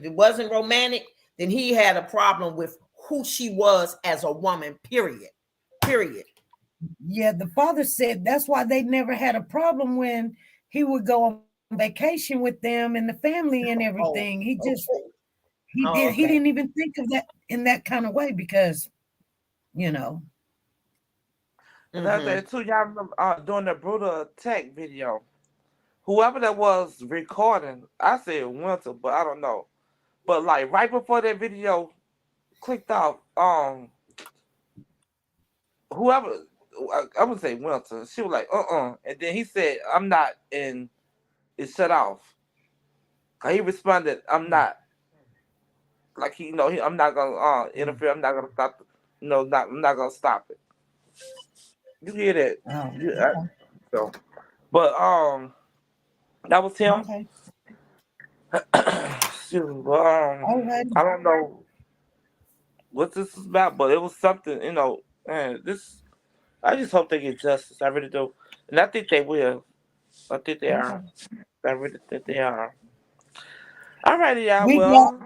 it wasn't romantic, then he had a problem with who she was as a woman, period. Yeah, the father said that's why they never had a problem when he would go on vacation with them and the family and everything. He didn't even think of that in that kind of way because, Another thing too, y'all remember doing the brutal attack video. Whoever that was recording, I said Winter, but I don't know. But like right before that video clicked off, whoever, I would say Winter, she was like, and then he said, I'm not, and it shut off. He responded, I'm not. Like I'm not gonna interfere. I'm not gonna stop. I'm not gonna stop it. You hear that? Oh, but that was him. Okay. I don't know what this is about, but it was something. This. I just hope they get justice. I really do, and I think they will. I think they are. I really think they are. All righty, y'all.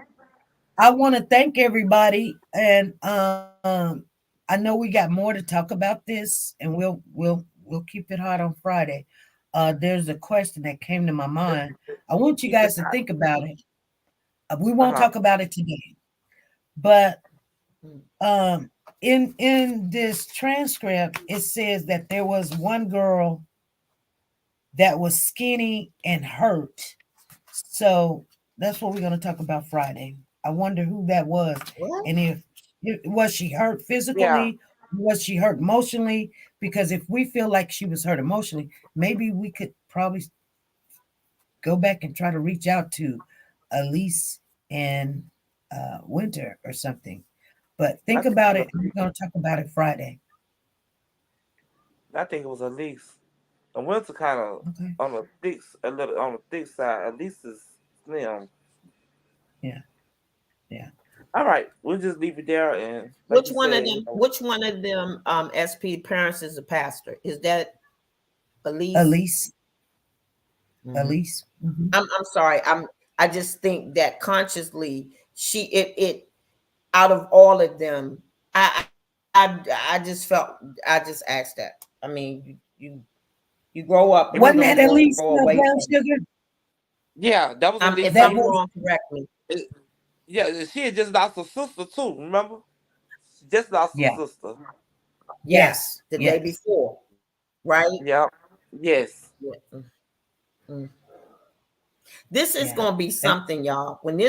I want to thank everybody, and I know we got more to talk about this, and we'll keep it hot on Friday. There's a question that came to my mind. I want you guys to think about it. We won't talk about it today. But in this transcript, it says that there was one girl that was skinny and hurt. So that's what we're going to talk about Friday. I wonder who that was. What? And if was she hurt physically? Yeah. Was she hurt emotionally? Because if we feel like she was hurt emotionally, maybe we could probably go back and try to reach out to Elise and Winter or something. But think about it. We're going to talk about it Friday. I think it was Elise. And Winter kind of on the thick, a little on the thick side. Elise is slim. Yeah. Yeah. All right, we'll just leave it there. And like which one of them SP parents is a pastor? Is that Elise? Elise. Mm-hmm. Elise. Mm-hmm. I'm sorry. I just think that consciously it out of all of them, I just felt, I just asked that. I mean, you grow up. Wasn't that Elise Brown Sugar? Yeah, that was Elise. If I'm wrong, correct me. Yeah, she had just lost her sister too. Remember? She just lost her sister. Yes, the day before, right? Yeah. Yes. Yeah. Mm. This is gonna be something, y'all. When we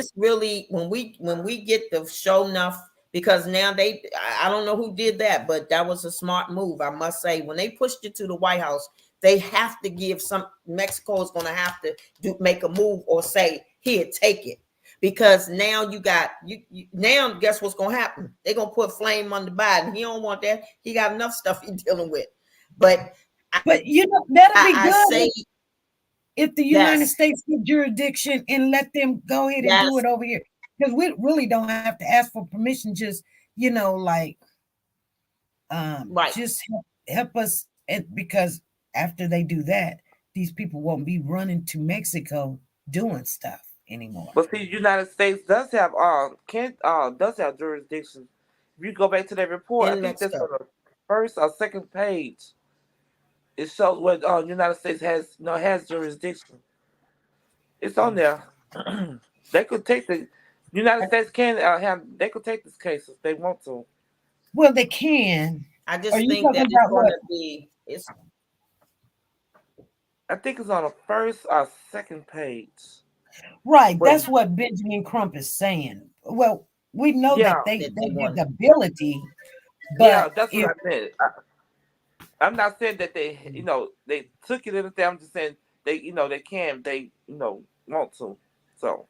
get the show enough, because now I don't know who did that, but that was a smart move, I must say. When they pushed it to the White House, they have to give Mexico is gonna have to make a move or say, here, take it. Because now you got you now guess what's gonna happen? They're gonna put flame on the Biden. He don't want that. He got enough stuff he's dealing with. But you know that'll be good if the United States get jurisdiction and let them go ahead and do it over here. Because we really don't have to ask for permission, just just help us, because after they do that, these people won't be running to Mexico doing stuff anymore. But see, United States does have jurisdiction. If you go back to that report, I think that's on the first or second page. It shows what United States has jurisdiction. It's on there. They could take the United States they could take this case if they want to. Well, they can. I just think that it's going to be. I think it's on the first or second page. Right, that's what Benjamin Crump is saying. Well, we know that they have the ability, but that's what I meant. I'm not saying that they took it in the thing. I'm just saying they want to. So,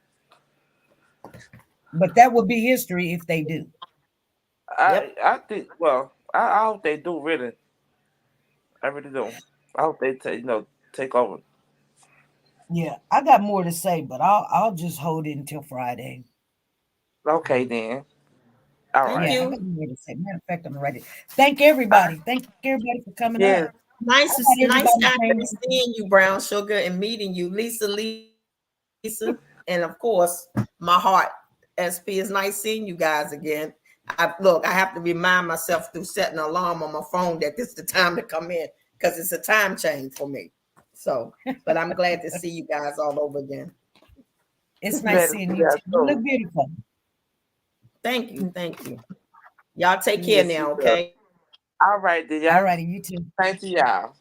but that would be history if they do. I think. Well, I hope they do. Really, I really do. I hope they take over. Yeah, I got more to say, but I'll just hold it until Friday. Okay, then. All right. Thank you. Matter of fact, I'm ready. Thank everybody. Thank everybody for coming up. Nice seeing you, Brown Sugar, and meeting you, Lisa, and of course, my heart. SP, is nice seeing you guys again. I have to remind myself through setting an alarm on my phone that this is the time to come in, because it's a time change for me. So, but I'm glad to see you guys all over again. It's nice seeing you. You look beautiful. Thank you. Y'all take care now, okay? All right, then. All righty, you too. Thank you, y'all.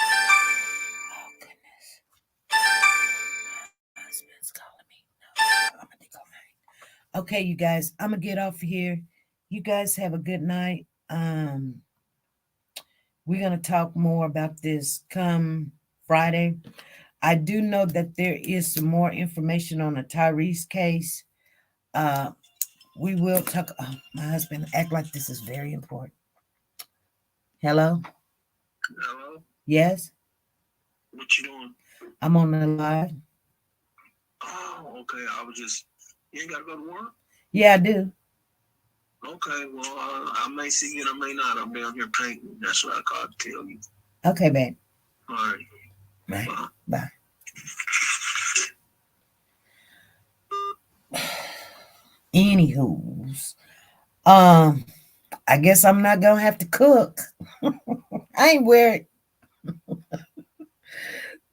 Oh, goodness. My husband's calling me. No, I'm gonna go. Okay, you guys, I'm gonna get off here. You guys have a good night. We're gonna talk more about this come Friday. I do know that there is some more information on the Tyrese case. We will talk. Oh, my husband act like this is very important. Hello? Hello? Yes? What you doing? I'm on the live. Oh, okay. You ain't got to go to work? Yeah, I do. Okay, well, I may see you and I may not. I'm down here painting. That's what I called to tell you. Okay, babe. All right. Right. Bye. Anywho's, I guess I'm not gonna have to cook. I ain't worried.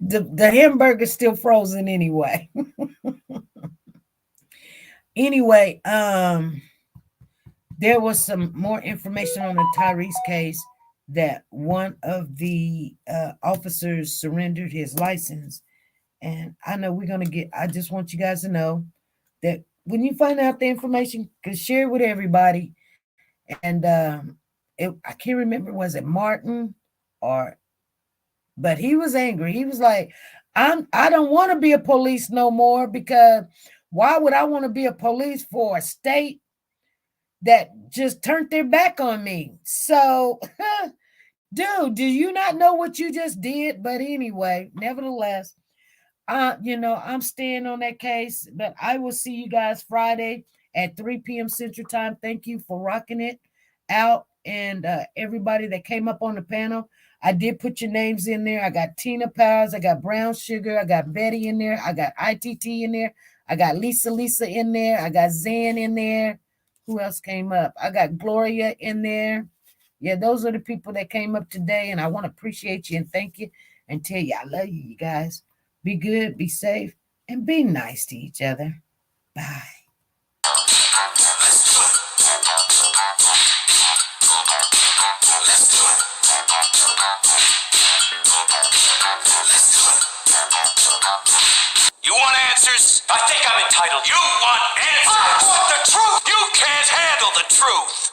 The hamburger's still frozen anyway. Anyway, there was some more information on the Tyrese case that one of the officers surrendered his license. And I know we're going to get, I just want you guys to know that when you find out the information, share it with everybody. And I can't remember, was it Martin but he was angry. He was like, I don't want to be a police no more, because why would I want to be a police for a state that just turned their back on me? So, dude, do you not know what you just did? But anyway, nevertheless, I'm staying on that case, but I will see you guys Friday at 3 p.m. Central Time. Thank you for rocking it out, and everybody that came up on the panel. I did put your names in there. I got Tina Powers, I got Brown Sugar, I got Betty in there, I got ITT in there, I got Lisa in there, I got Zan in there. Who else came up? I got Gloria in there. Yeah, those are the people that came up today, and I want to appreciate you and thank you and tell you I love you, you guys. Be good, be safe, and be nice to each other. Bye. You want answers? I think I'm entitled. You want answers? I want the truth! You can't handle the truth!